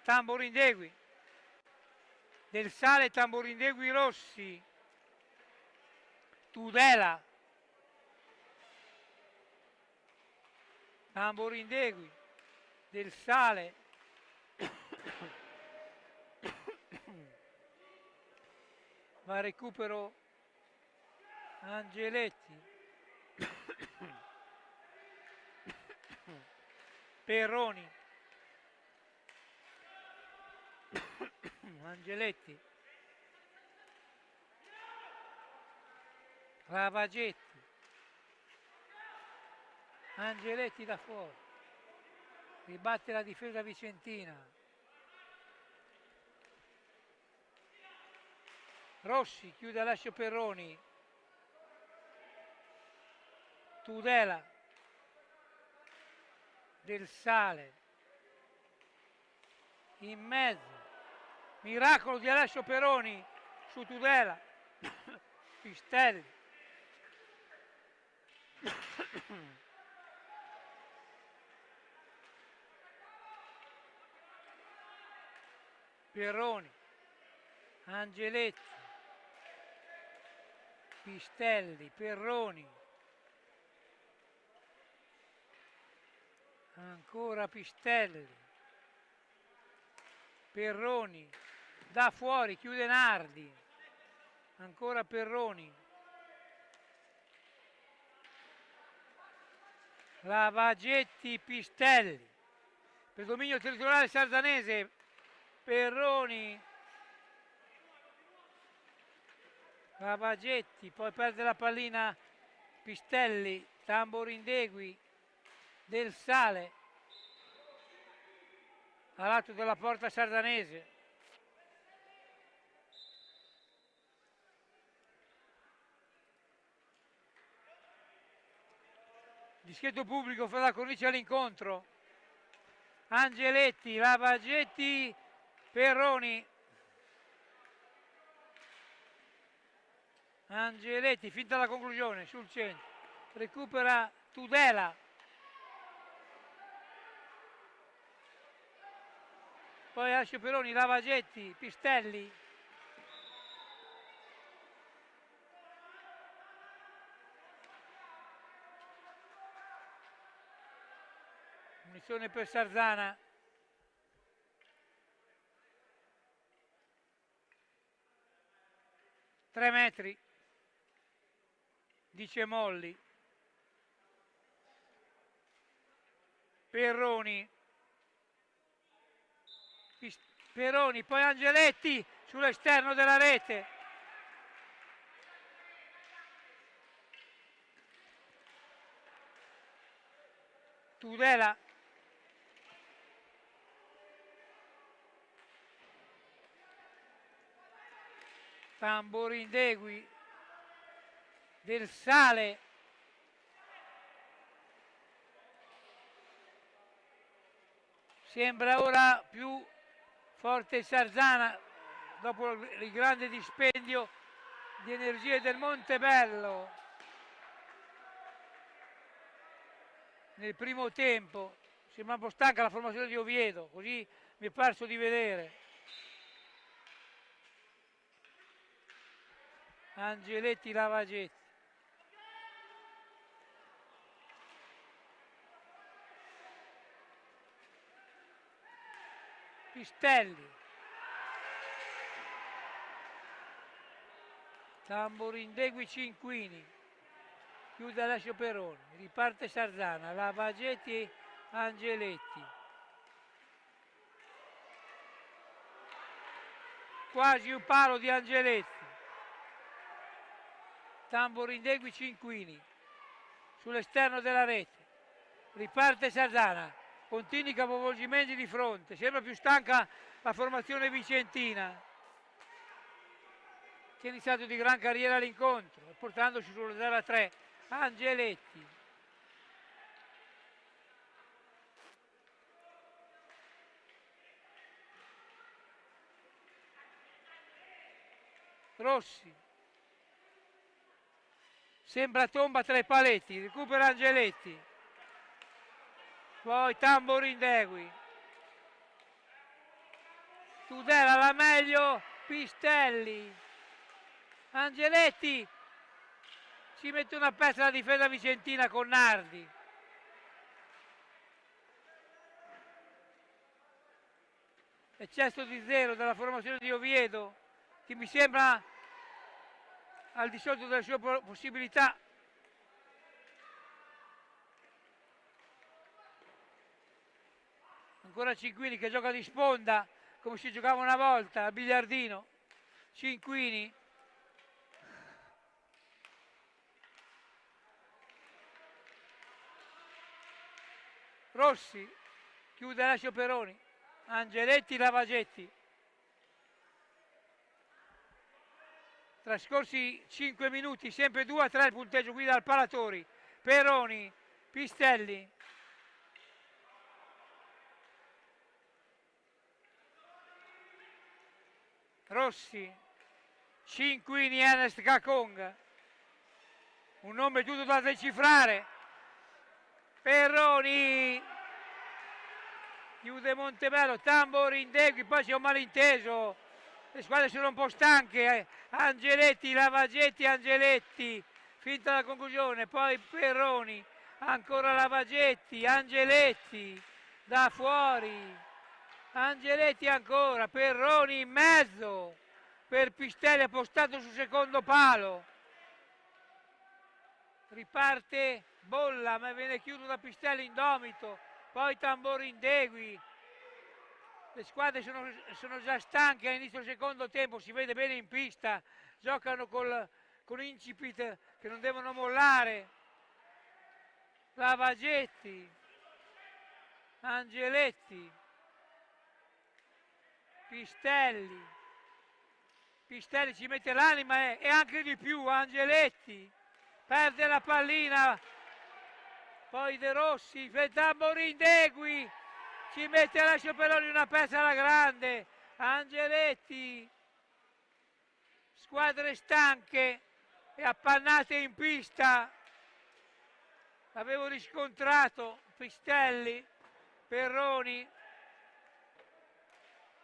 Tamborindegui, Del Sale, Tamborindegui, Rossi, Tudela, Tamborindegui, Del Sale, va a recupero Angeletti, Perroni, Angeletti, Lavagetti, Angeletti da fuori, ribatte la difesa vicentina, Rossi chiude a lascio Perroni, Tudela, Del Sale, in mezzo, miracolo di Alessio Peroni su Tudela, Pistelli, Perroni, Angeletti, Pistelli, Perroni, ancora Pistelli, Perroni, da fuori, chiude Nardi, ancora Perroni, Lavagetti, Pistelli, per dominio territoriale sarzanese, Perroni, Lavagetti, poi perde la pallina Pistelli, Tamborindegui, Del Sale, a lato della porta sardanese. Dischetto pubblico fa la cornice all'incontro. Angeletti, Lavagetti, Perroni. Angeletti, finta la conclusione, sul centro. Recupera Tudela. Poi Alessio Perroni, Lavagetti, Pistelli. Munizione per Sarzana. Tre metri, dice Molli. Perroni. Perroni, poi Angeletti sull'esterno della rete. Tudela. Tamborindegui, Del Sale, sembra ora più forte Sarzana dopo il grande dispendio di energie del Montebello nel primo tempo. Sembra un po' stanca la formazione di Oviedo, così mi è parso di vedere. Angeletti, Lavagetti. Pistelli, Tamborindegui, Cinquini, chiude Alessio Peroni, riparte Sarzana, Lavagetti, Angeletti, quasi un palo di Angeletti, Tamborindegui, Cinquini, sull'esterno della rete, riparte Sarzana, continui capovolgimenti di fronte, sembra più stanca la formazione vicentina, che ha iniziato di gran carriera l'incontro, portandoci sullo 0-3, Angeletti, Rossi, sembra tomba tra i paletti, recupera Angeletti, poi Tamborindegui, Tudela la meglio, Pistelli, Angeletti, ci mette una pezza la difesa vicentina con Nardi, eccesso di 0 dalla formazione di Oviedo, che mi sembra al di sotto delle sue possibilità. Ancora Cinquini che gioca di sponda come si giocava una volta a biliardino. Cinquini, Rossi, chiude Alessio Peroni, Angeletti, Lavagetti. Trascorsi 5 minuti, sempre 2-3 il punteggio qui dal Palatori. Peroni, Pistelli, Rossi, Cinquini, Ernest Cacong, un nome tutto da decifrare. Peroni, chiude Montebello, Tamborindegui, poi c'è un malinteso, le squadre sono un po' stanche, Angeletti, Lavagetti, Angeletti, finta la conclusione, poi Peroni, ancora Lavagetti, Angeletti, da fuori, Angeletti ancora, Peroni in mezzo, per Pistelli appostato sul secondo palo, riparte Bolla, ma viene chiuso da Pistelli indomito, poi Tamborindegui, le squadre sono già stanche all'inizio del secondo tempo, si vede bene in pista, giocano con incipit che non devono mollare, Lavagetti, Angeletti, Pistelli, Pistelli ci mette l'anima e anche di più, Angeletti, perde la pallina, poi De Rossi, Tamborindegui, ci mette Alessio Peroni una pezza alla grande, Angeletti, squadre stanche e appannate in pista, l'avevo riscontrato, Pistelli, Peroni,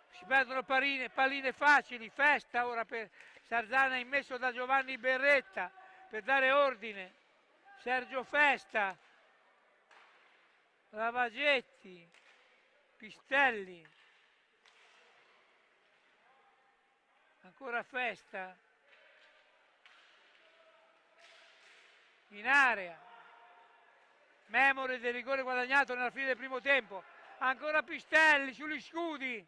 si perdono palline facili, festa ora per Sarzana immesso da Giovanni Berretta per dare ordine, Sergio Festa, Lavagetti, Pistelli, ancora Festa, in area, memore del rigore guadagnato nella fine del primo tempo, ancora Pistelli sugli scudi,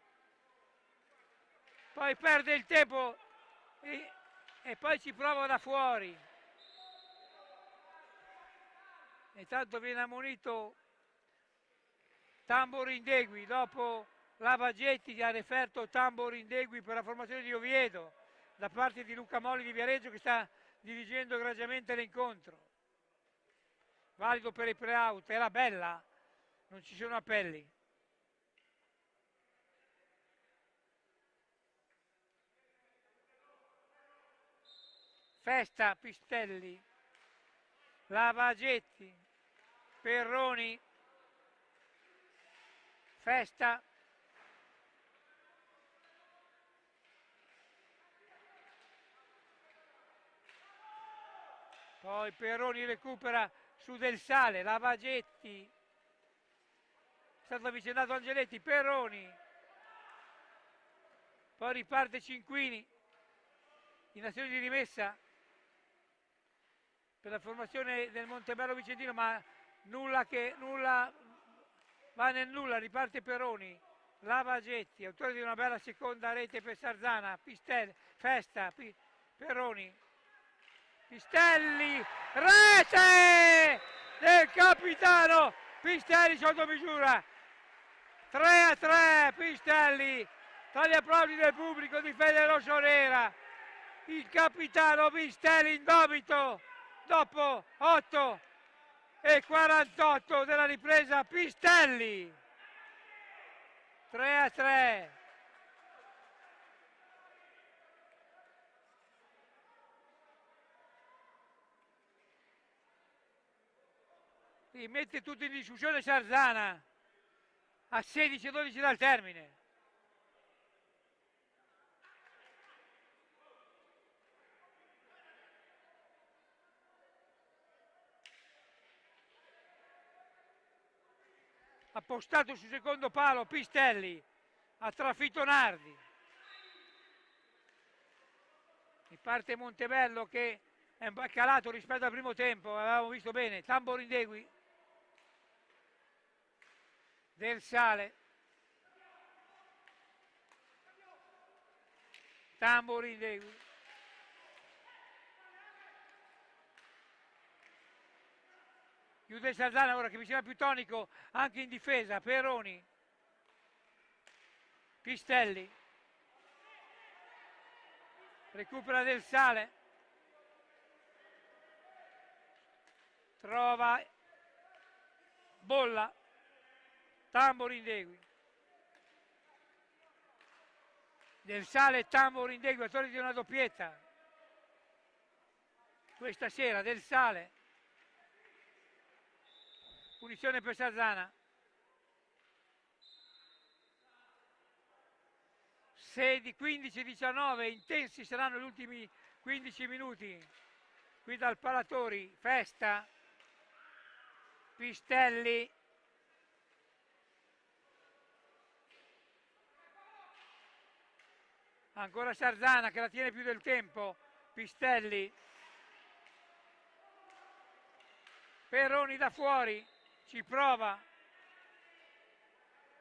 poi perde il tempo e poi ci prova da fuori, e tanto viene ammonito Tamborindegui dopo Lavagetti che ha referto Tamborindegui per la formazione di Oviedo da parte di Luca Molli di Viareggio che sta dirigendo egregiamente l'incontro. Valido per il play-out, era bella, non ci sono appelli. Festa, Pistelli, Lavagetti, Peroni, Festa, poi Peroni recupera su Del Sale, Lavagetti, è stato avvicinato Angeletti, Peroni, poi riparte Cinquini in azione di rimessa per la formazione del Montebello Vicentino, ma nulla va nel nulla, riparte Peroni, Lavagetti, autore di una bella seconda rete per Sarzana, Pistelli, Festa, Peroni, Pistelli, rete del capitano Pistelli sotto misura, 3-3, Pistelli, tra gli applausi del pubblico di Fede Rossonera, il capitano Pistelli indomito dopo 8:48 della ripresa, Pistelli, 3-3. Mette tutto in discussione Sarzana a 16-12 dal termine. Appostato sul secondo palo Pistelli, ha trafitto Nardi. Riparte Montebello che è calato rispetto al primo tempo, avevamo visto bene, Tamborindegui, Del Sale, Tamborindegui, chiude Sarzana ora che mi sembra più tonico anche in difesa, Peroni, Pistelli, recupera Del Sale, trova Bolla, Tamborindegui, Del Sale, Tamborindegui, autore di una doppietta questa sera, Del Sale, punizione per Sarzana, 15-19, intensi saranno gli ultimi 15 minuti qui dal Palatori, Festa, Pistelli, ancora Sarzana che la tiene più del tempo, Pistelli, Peroni da fuori, ci prova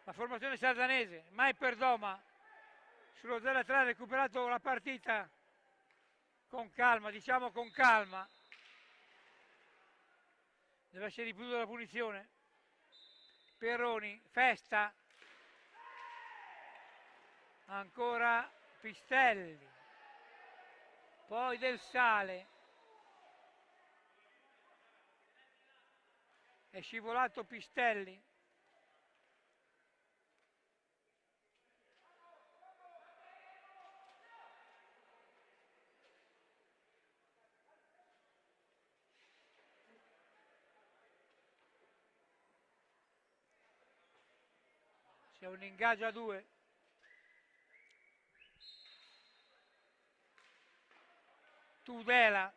la formazione sarzanese, mai Perdoma sullo 0-3, ha recuperato la partita con calma, diciamo con calma, deve essere di più della punizione. Peroni, Festa, ancora Pistelli, poi Del Sale, è scivolato Pistelli, c'è un ingaggio a 2. Tudela,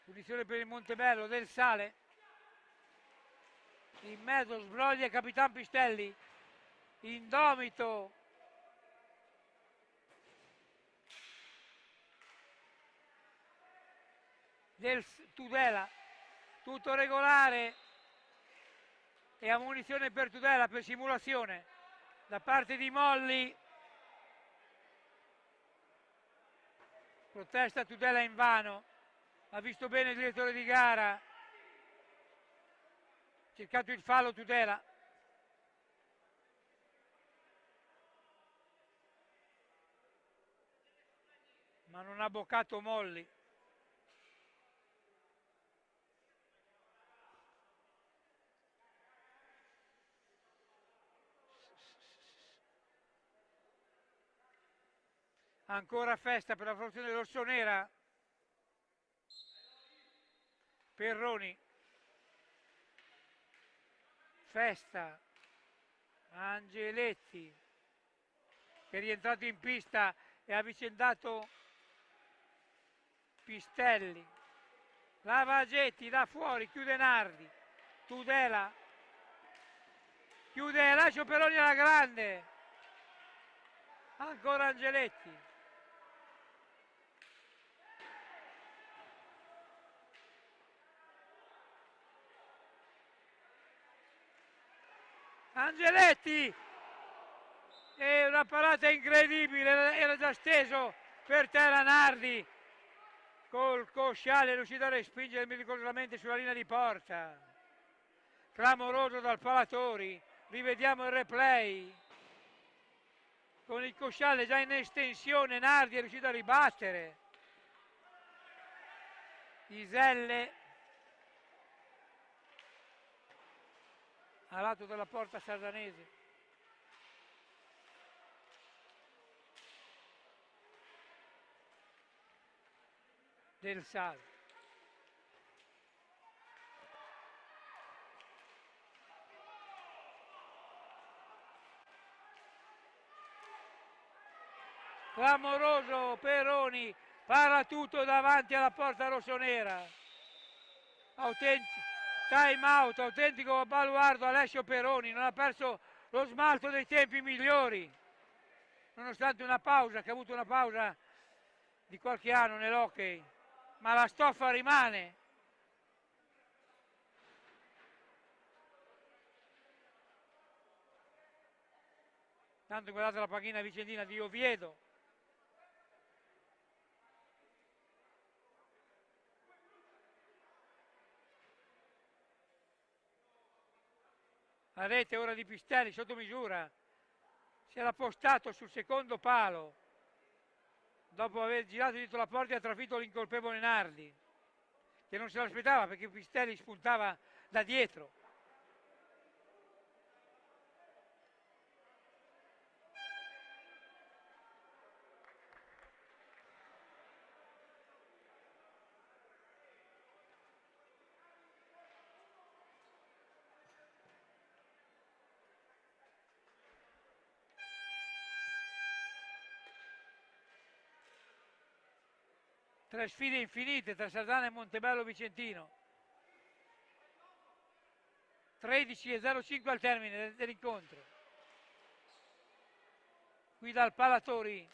punizione per il Montebello, Del Sale, in mezzo sbroglia Capitan Pistelli, indomito del Tudela, tutto regolare e ammonizione per Tudela per simulazione da parte di Molli, protesta Tudela invano, ha visto bene il direttore di gara, cercato il fallo Tudela, ma non ha boccato Molli. Ancora Festa per la formazione rossonera, Perroni, Festa, Angeletti che è rientrato in pista e ha avvicendato Pistelli, Lavagetti da fuori, chiude Nardi, Tudela, chiude, lascio Peroni alla grande, ancora Angeletti. Angeletti, è una parata incredibile, era già steso per terra Nardi, col cosciale è riuscito a respingere miracolosamente sulla linea di porta, clamoroso dal Palatori. Rivediamo il replay, con il cosciale già in estensione Nardi è riuscito a ribattere. Iselle a lato della porta sardanese. Del Sal. Clamoroso Peroni, para tutto davanti alla porta rossonera. Time out, autentico baluardo Alessio Peroni, non ha perso lo smalto dei tempi migliori, nonostante una pausa, che ha avuto una pausa di qualche anno nell'hockey, ma la stoffa rimane. Tanto guardate la panchina vicentina di Oviedo. La rete ora di Pistelli sotto misura, si era postato sul secondo palo dopo aver girato dietro la porta e ha trafitto l'incolpevole Nardi, che non se l'aspettava perché Pistelli spuntava da dietro. Tre sfide infinite tra Sardana e Montebello Vicentino. 13:05 al termine dell'incontro. Qui dal Palatori.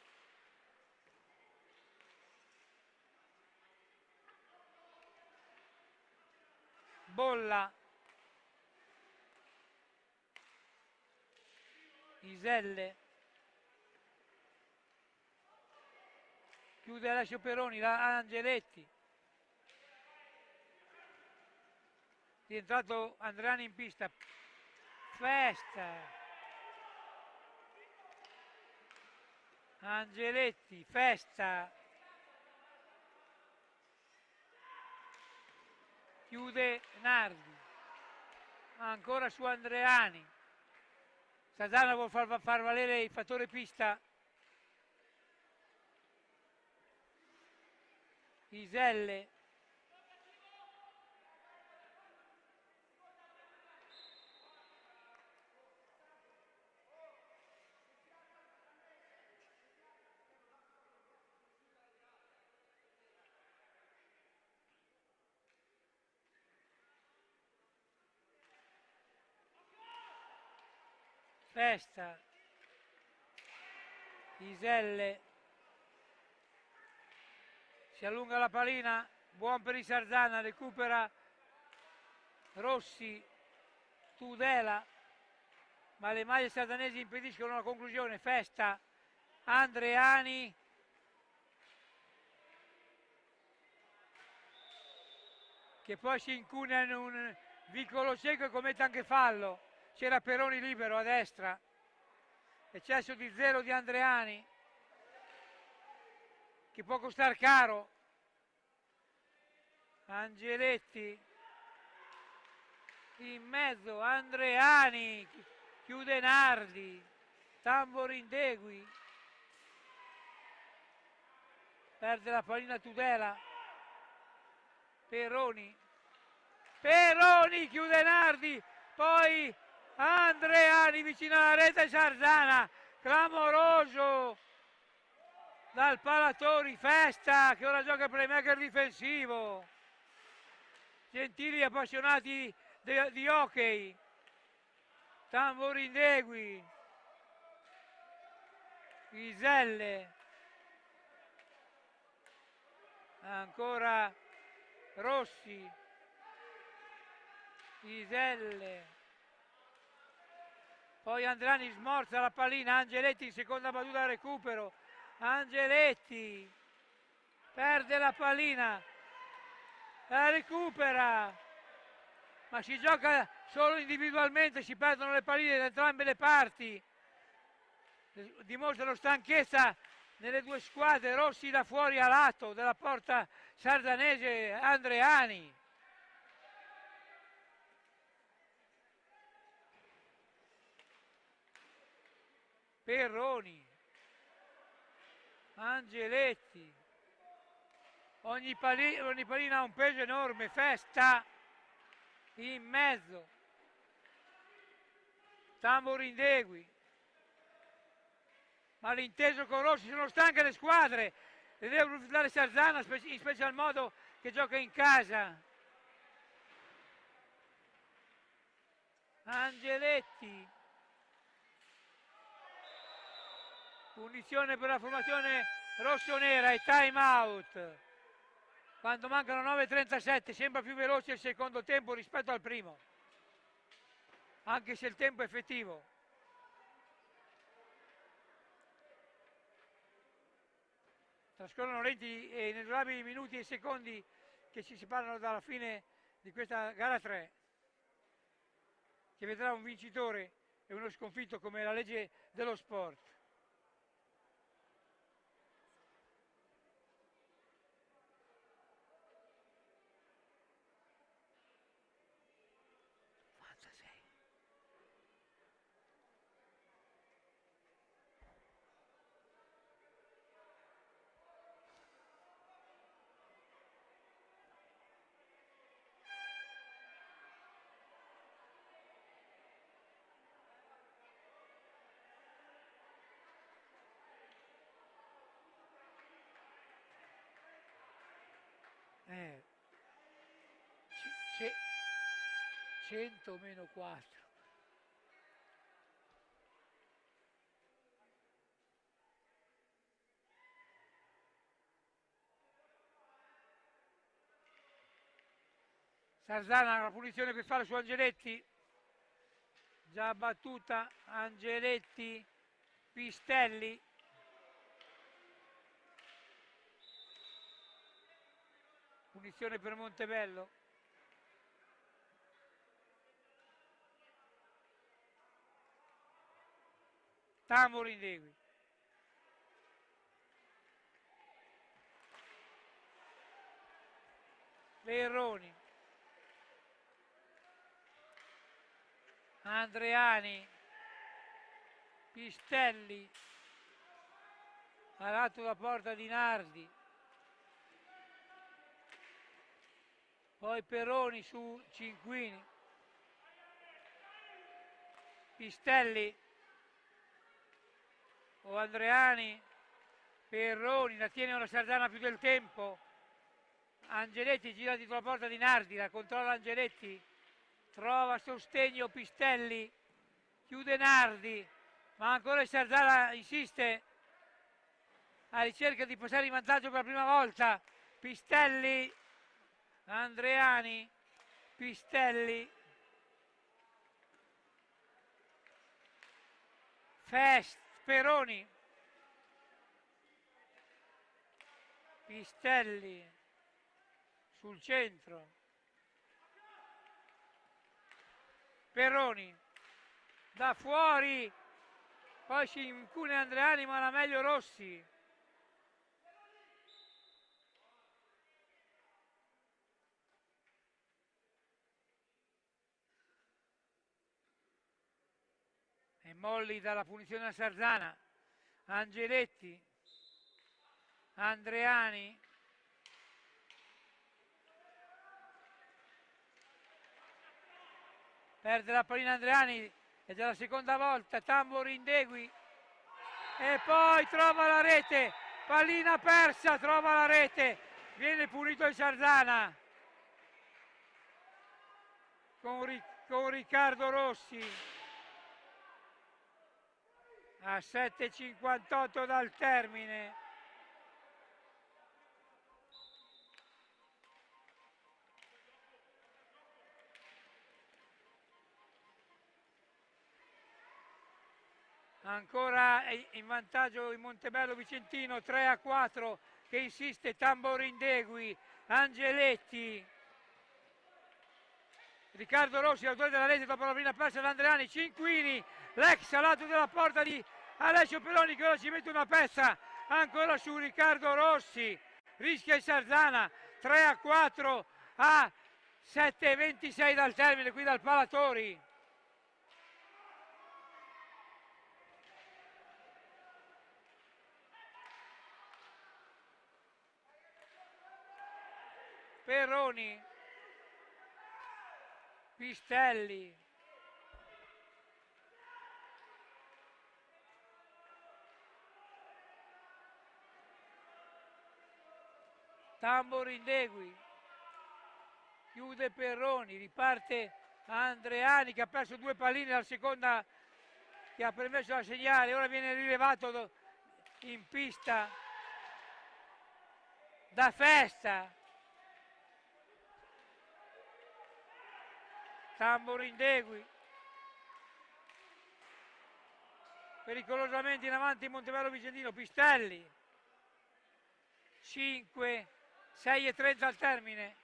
Bolla. Iselle. Chiude Alessio Peroni, da Angeletti. Rientrato Andreani in pista. Festa. Angeletti, Festa. Chiude Nardi. Ancora su Andreani. Sardana vuole far valere il fattore pista. Iselle. Festa. Iselle. Si allunga la pallina, buon per il Sardana, recupera Rossi, Tudela, ma le maglie sardanesi impediscono la conclusione. Festa, Andreani, che poi si incunea in un vicolo cieco e commette anche fallo. C'era Peroni libero a destra, eccesso di 0 di Andreani, che può costare caro. Angeletti in mezzo, Andreani, chiude Nardi, Tamborindegui, perde la pallina Tudela, Peroni, chiude Nardi, poi Andreani vicino alla rete Sardana, clamoroso dal Palatori. Festa che ora gioca playmaker difensivo. Gentili appassionati di hockey. Tamborindegui, Iselle, ancora Rossi, Iselle, poi Andreani smorza la pallina, Angeletti in seconda battuta recupero, Angeletti perde la pallina, la recupera, ma si gioca solo individualmente, si perdono le palline da entrambe le parti, dimostrano stanchezza nelle due squadre. Rossi da fuori a lato della porta sardanese, Andreani. Perroni, Angeletti, ogni pallina ha un peso enorme, Festa in mezzo, Tamborindegui, malinteso con Rossi, sono stanche le squadre, le deve approfittare Sarzana in special modo che gioca in casa. Angeletti, punizione per la formazione rossonera e time out quando mancano 9:37, sembra più veloce il secondo tempo rispetto al primo, anche se il tempo è effettivo. Trascorrono lenti e inesorabili minuti e secondi che ci separano dalla fine di questa gara 3, che vedrà un vincitore e uno sconfitto come la legge dello sport. Eh, 100 meno 4. Sarzana la punizione per fare su Angeletti, già battuta, Angeletti, Pistelli, punizione per Montebello. Tamborindegui, Verroni, Andreani, Pistelli, ha dato la porta di Nardi, poi Perroni su Cinquini, Pistelli o Andreani, Perroni, la tiene una Sarzana più del tempo, Angeletti gira dietro la porta di Nardi, la controlla Angeletti, trova sostegno Pistelli, chiude Nardi, ma ancora il Sarzana insiste a ricerca di passare in vantaggio per la prima volta. Pistelli, Andreani, Pistelli, Perroni, Pistelli sul centro, Perroni da fuori, poi si impune Andreani ma la meglio Rossi. E Molli dalla punizione a Sarzana, Angeletti, Andreani, perde la pallina Andreani, è già la seconda volta, Tamborindegui e poi trova la rete, pallina persa, trova la rete, viene punito il Sarzana. con Riccardo Rossi a 7,58 dal termine. Ancora in vantaggio il Montebello Vicentino, 3-4, che insiste Tamborindegui, Angeletti, Riccardo Rossi, autore della rete dopo la prima persa da Andreani, Cinquini, l'ex al lato della porta di Alessio Peloni che ora ci mette una pezza, ancora su Riccardo Rossi, rischia il Sarzana, 3-4 a 7,26 dal termine qui dal Palatori. Perroni, Pistelli, Tamborindegui, chiude Perroni, riparte Andreani che ha perso 2 palline alla seconda che ha permesso da segnare, ora viene rilevato in pista da Festa. Tamborindegui, pericolosamente in avanti Montebello Vicentino, Pistelli, 5, 6,30 al termine.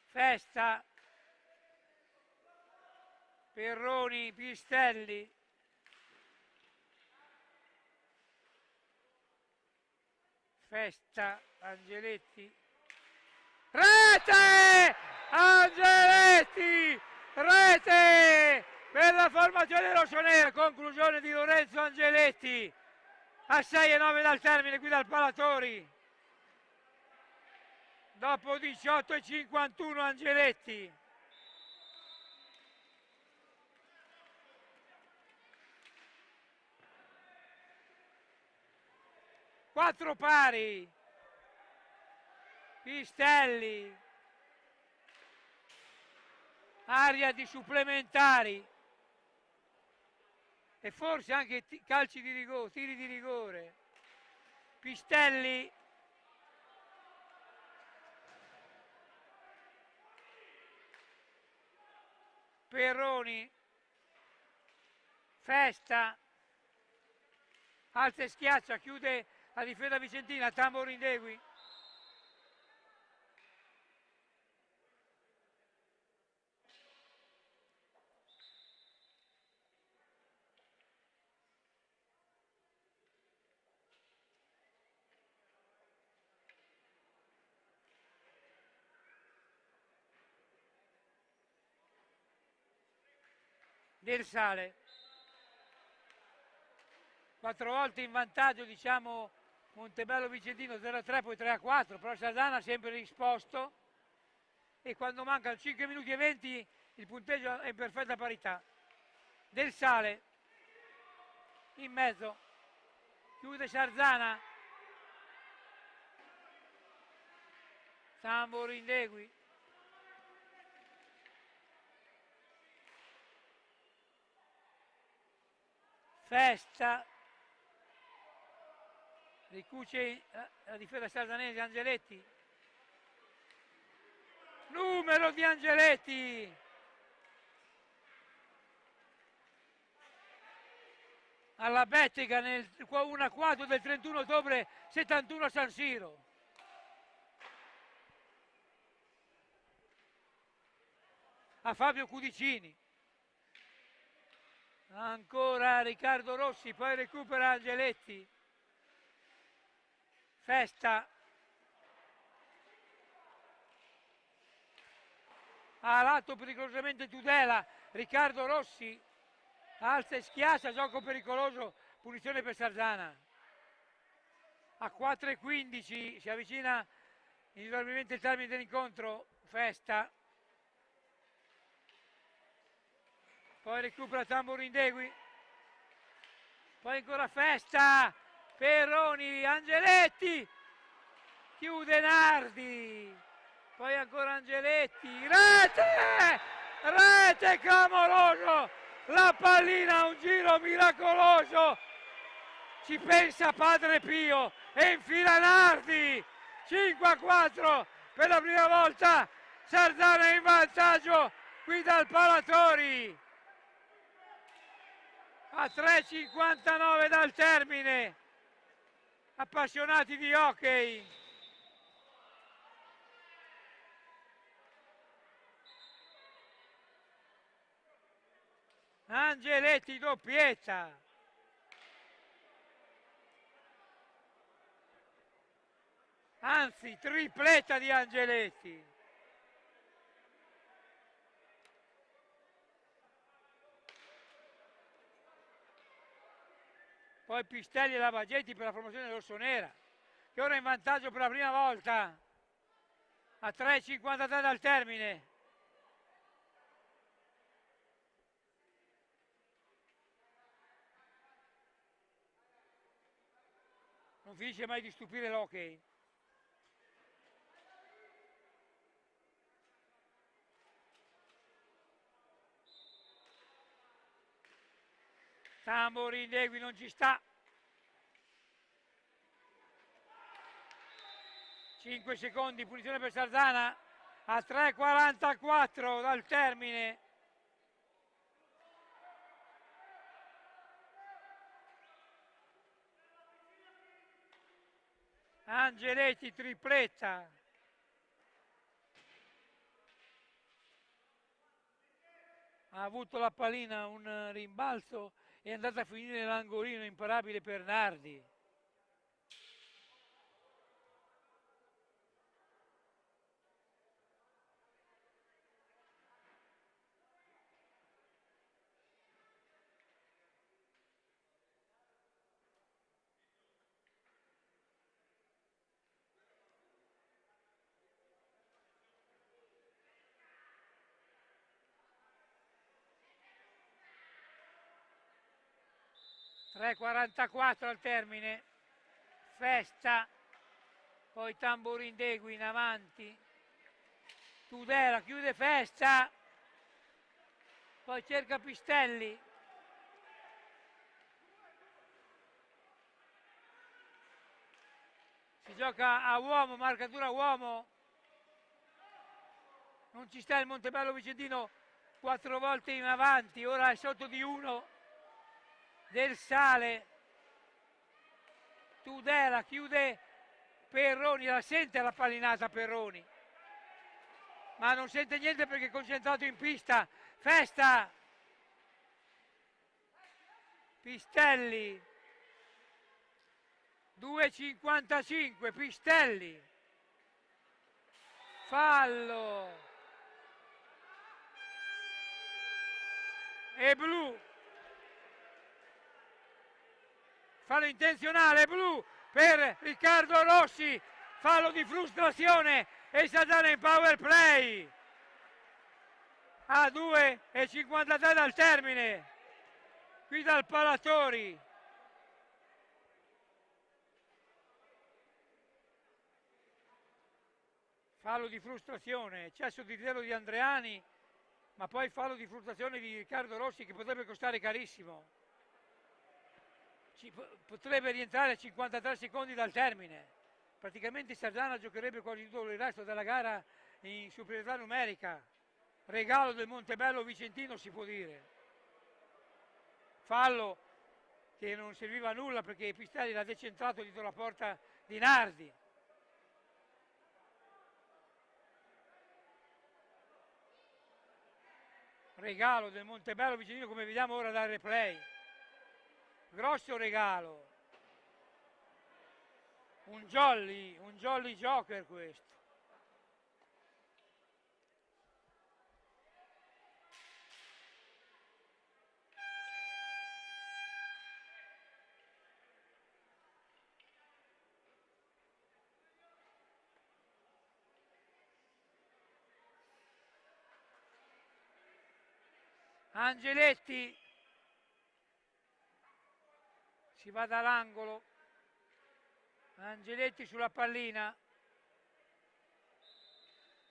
Festa, Perroni, Pistelli, Festa, Angeletti, rete! Angeletti! Rete! Per la formazione rossonera, conclusione di Lorenzo Angeletti a 6,9 dal termine qui dal Palatori. Dopo 18,51 Angeletti. Quattro pari. Pistelli, aria di supplementari e forse anche calci di rigore, tiri di rigore. Pistelli, Perroni, Festa, alza e schiaccia, chiude la difesa vicentina, Tamborindegui. Del Sale, 4 volte in vantaggio, diciamo Montebello Vicentino 0-3, poi 3-4, però Sarzana ha sempre risposto e quando mancano 5 minuti e 20 il punteggio è in perfetta parità. Del Sale in mezzo, chiude Sarzana, Tamborindegui, Festa, ricuce la difesa sardanese, Angeletti, numero di Angeletti, alla Bettica nel 1-4 del 31 ottobre 71 a San Siro. A Fabio Cudicini, ancora Riccardo Rossi, poi recupera Angeletti, Festa, a lato pericolosamente Tudela, Riccardo Rossi, alza e schiaccia, gioco pericoloso, punizione per Sarzana. A 4,15 si avvicina inesorabilmente il termine dell'incontro, Festa, poi recupera Tamborindegui, poi ancora Festa, Perroni, Angeletti, chiude Nardi, poi ancora Angeletti, rete, rete clamoroso, la pallina, un giro miracoloso, ci pensa Padre Pio e infila Nardi, 5-4 per la prima volta, Sarzana in vantaggio qui dal Palatori, a 3,59 dal termine, appassionati di hockey. Angeletti doppietta. Anzi, tripletta di Angeletti. Poi Pistelli e Lavagetti per la formazione rossonera, che ora è in vantaggio per la prima volta, a 3,53 dal termine. Non finisce mai di stupire l'hockey. Tambori Indegui non ci sta. 5 secondi, punizione per Sarzana, a 3,44 dal termine. Angeletti tripletta. Ha avuto la pallina, un rimbalzo, è andata a finire nell'angolino imparabile per Nardi. (3,44 al termine), Festa, poi Tamborindegui in avanti, Tudela chiude Festa, poi cerca Pistelli, si gioca a uomo, marcatura uomo, non ci sta il Montebello Vicentino 4 volte in avanti, ora è sotto di 1 del Sale. Tudela chiude Perroni, la sente la pallinata Perroni, ma non sente niente perché è concentrato in pista. Festa, Pistelli, 2,55, Pistelli, fallo e blu, fallo intenzionale, blu per Riccardo Rossi, fallo di frustrazione e Sarzana in power play a 2,53 dal termine qui dal Palatori. Fallo di frustrazione, eccesso di zelo di Andreani, ma poi fallo di frustrazione di Riccardo Rossi che potrebbe costare carissimo. Potrebbe rientrare a 53 secondi dal termine. Praticamente Sarzana giocherebbe quasi tutto il resto della gara in superiorità numerica. Regalo del Montebello Vicentino, si può dire. Fallo che non serviva a nulla perché Pistelli l'ha decentrato dietro la porta di Nardi. Regalo del Montebello Vicentino, come vediamo ora dal replay. Grosso regalo. Un jolly joker questo. Angeletti si va dall'angolo, Angeletti sulla pallina,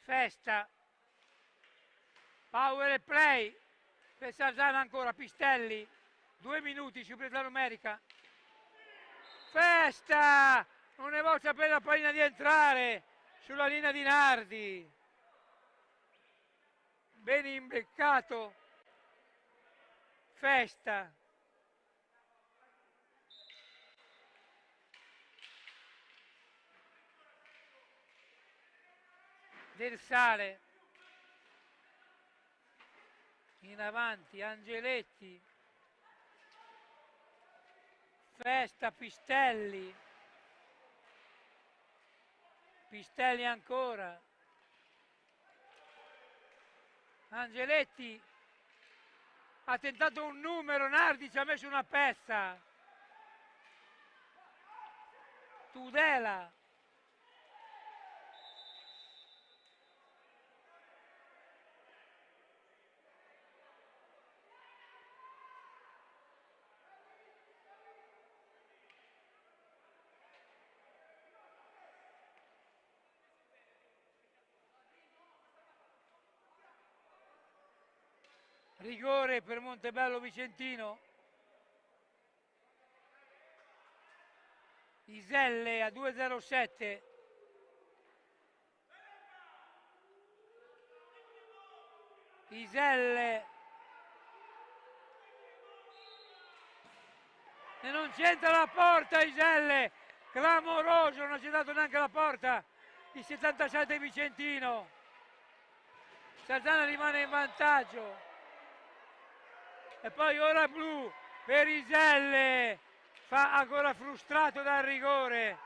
Festa, power e play per Sarzana ancora, Pistelli, 2 minuti, superiorità numerica. Festa, non ne volta per la pallina di entrare sulla linea di Nardi, bene imbeccato Festa. Del Sale in avanti, Angeletti, Festa, Pistelli, Pistelli ancora, Angeletti ha tentato un numero, Nardi ci ha messo una pezza, Tudela, rigore per Montebello Vicentino. Iselle a 2,07. Iselle. E non c'entra la porta Iselle. Clamoroso, non ha centrato neanche la porta. Il 77 Vicentino. Sarzana rimane in vantaggio. E poi ora blu per Iselle, fa ancora frustrato dal rigore.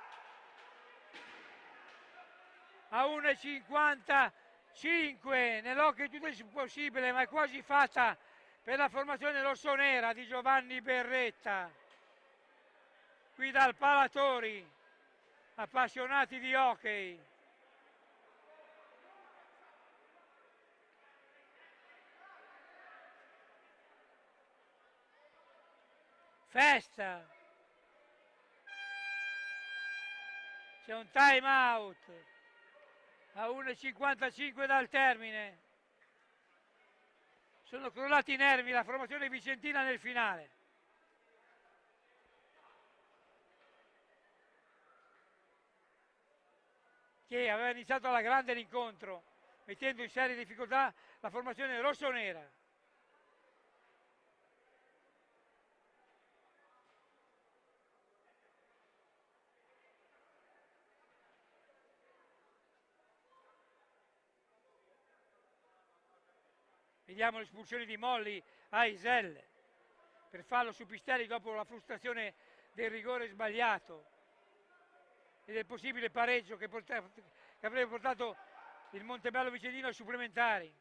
A 1,55, nell'occhio tutto è possibile, ma è quasi fatta per la formazione rossonera di Giovanni Berretta. Qui dal Palatori, appassionati di hockey. Festa, c'è un time out a 1,55 dal termine, sono crollati i nervi la formazione vicentina nel finale. Che aveva iniziato alla grande l'incontro mettendo in serie difficoltà la formazione rossonera. Vediamo l'espulsione di Molli a Iselle per fallo su Pistelli dopo la frustrazione del rigore sbagliato e del possibile pareggio che avrebbe portato il Montebello Vicentino ai supplementari.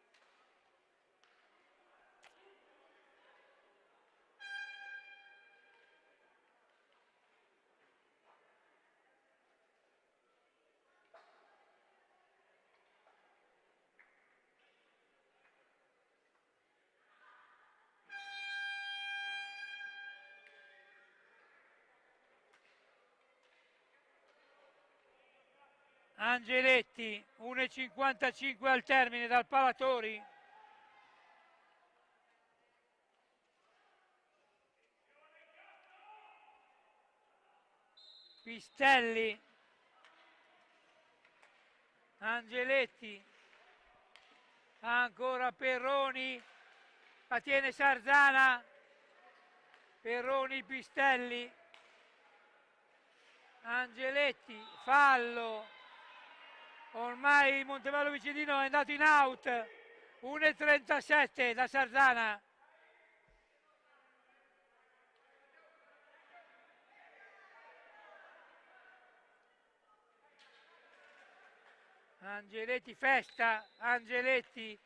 Angeletti, 1,55 al termine dal Palatori. Pistelli, Angeletti, ancora Perroni, la tiene Sarzana, Perroni, Pistelli, Angeletti, fallo. Ormai il Montebello Vicentino è andato in out, 1,37 da Sarzana. Angeletti, Festa, Angeletti,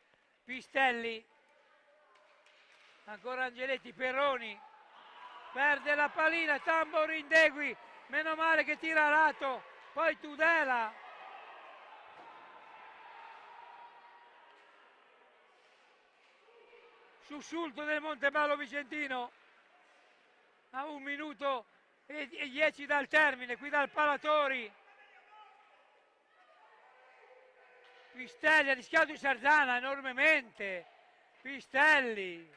Pistelli, ancora Angeletti, Perroni, perde la pallina, Tambori Indegui, meno male che tira a lato, poi Tudela. Sussulto del Montebello Vicentino a 1 minuto e 10 dal termine, qui dal Palatori. Pistelli ha rischiato di Sarzana enormemente. Pistelli,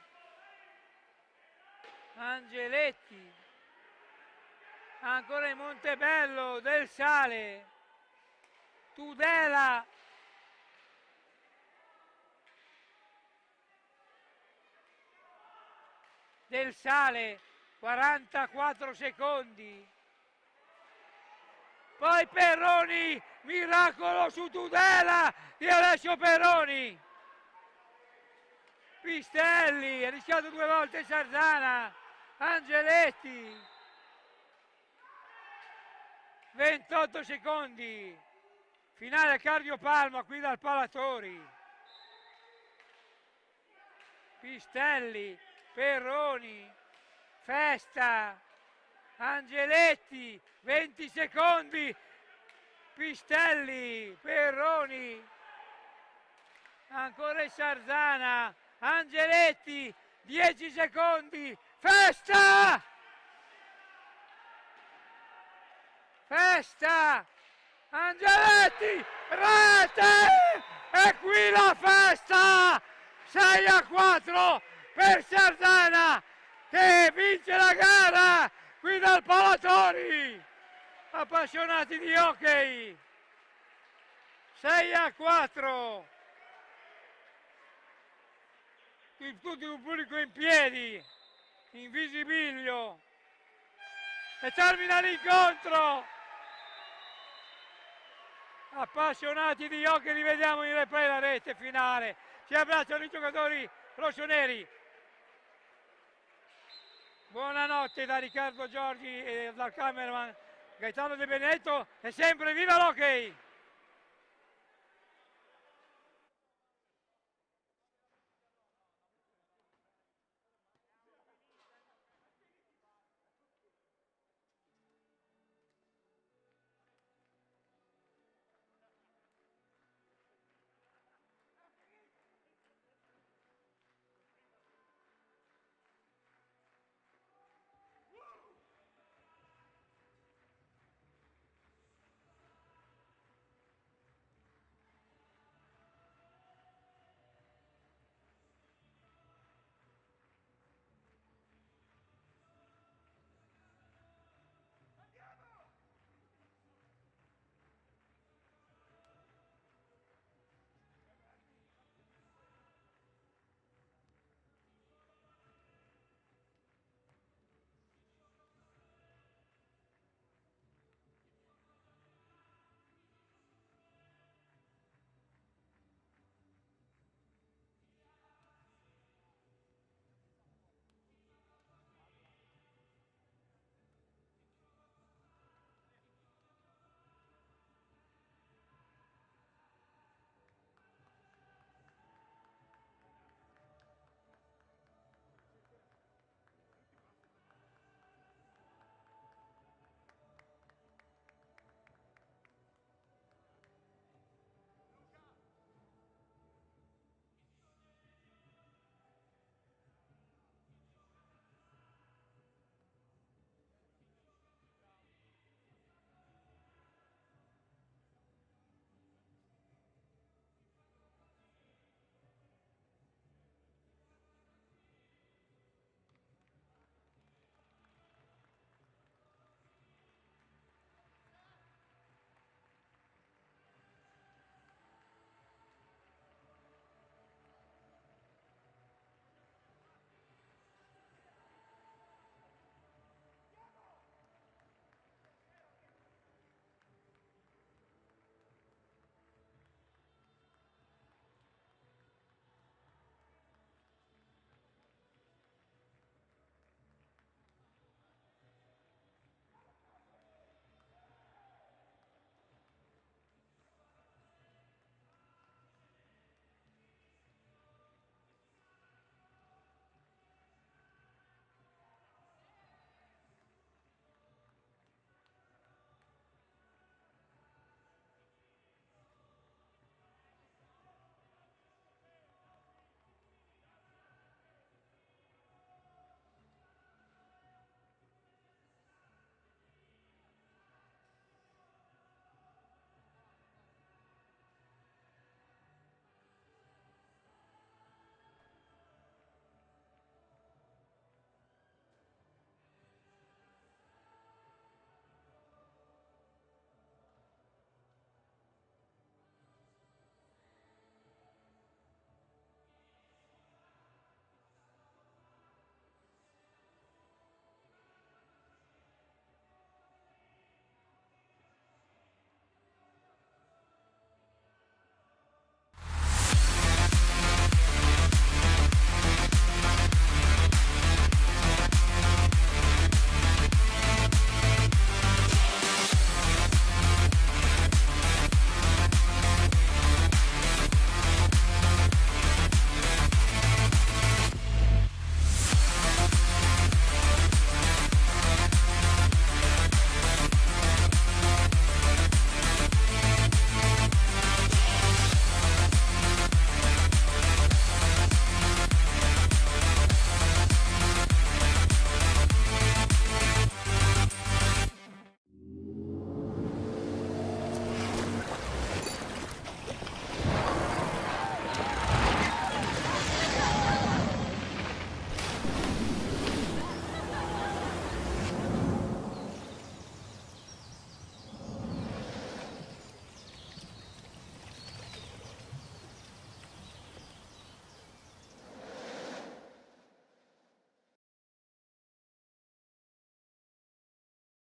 Angeletti, ancora in Montebello, Del Sale, Tudela, Del Sale, 44 secondi. Poi Perroni, miracolo su Tudela di Alessio Perroni. Pistelli, ha rischiato 2 volte Sarzana. Angeletti, 28 secondi. Finale cardiopalma qui dal Palatori. Pistelli, Perroni, Festa, Angeletti, 20 secondi. Pistelli, Perroni, ancora il Sarzana. Angeletti, 10 secondi, Festa! Festa! Angeletti, rete! E qui la festa! 6-4 per Sarzana che vince la gara qui dal Palatori! Appassionati di hockey! 6-4! Tutto il pubblico in piedi, in visibilio, e termina l'incontro. Appassionati di hockey, rivediamo in replay la rete finale. Si abbracciano i giocatori rossoneri. Buonanotte da Riccardo Giorgi e dal cameraman Gaetano De Benedetto e sempre viva l'hockey!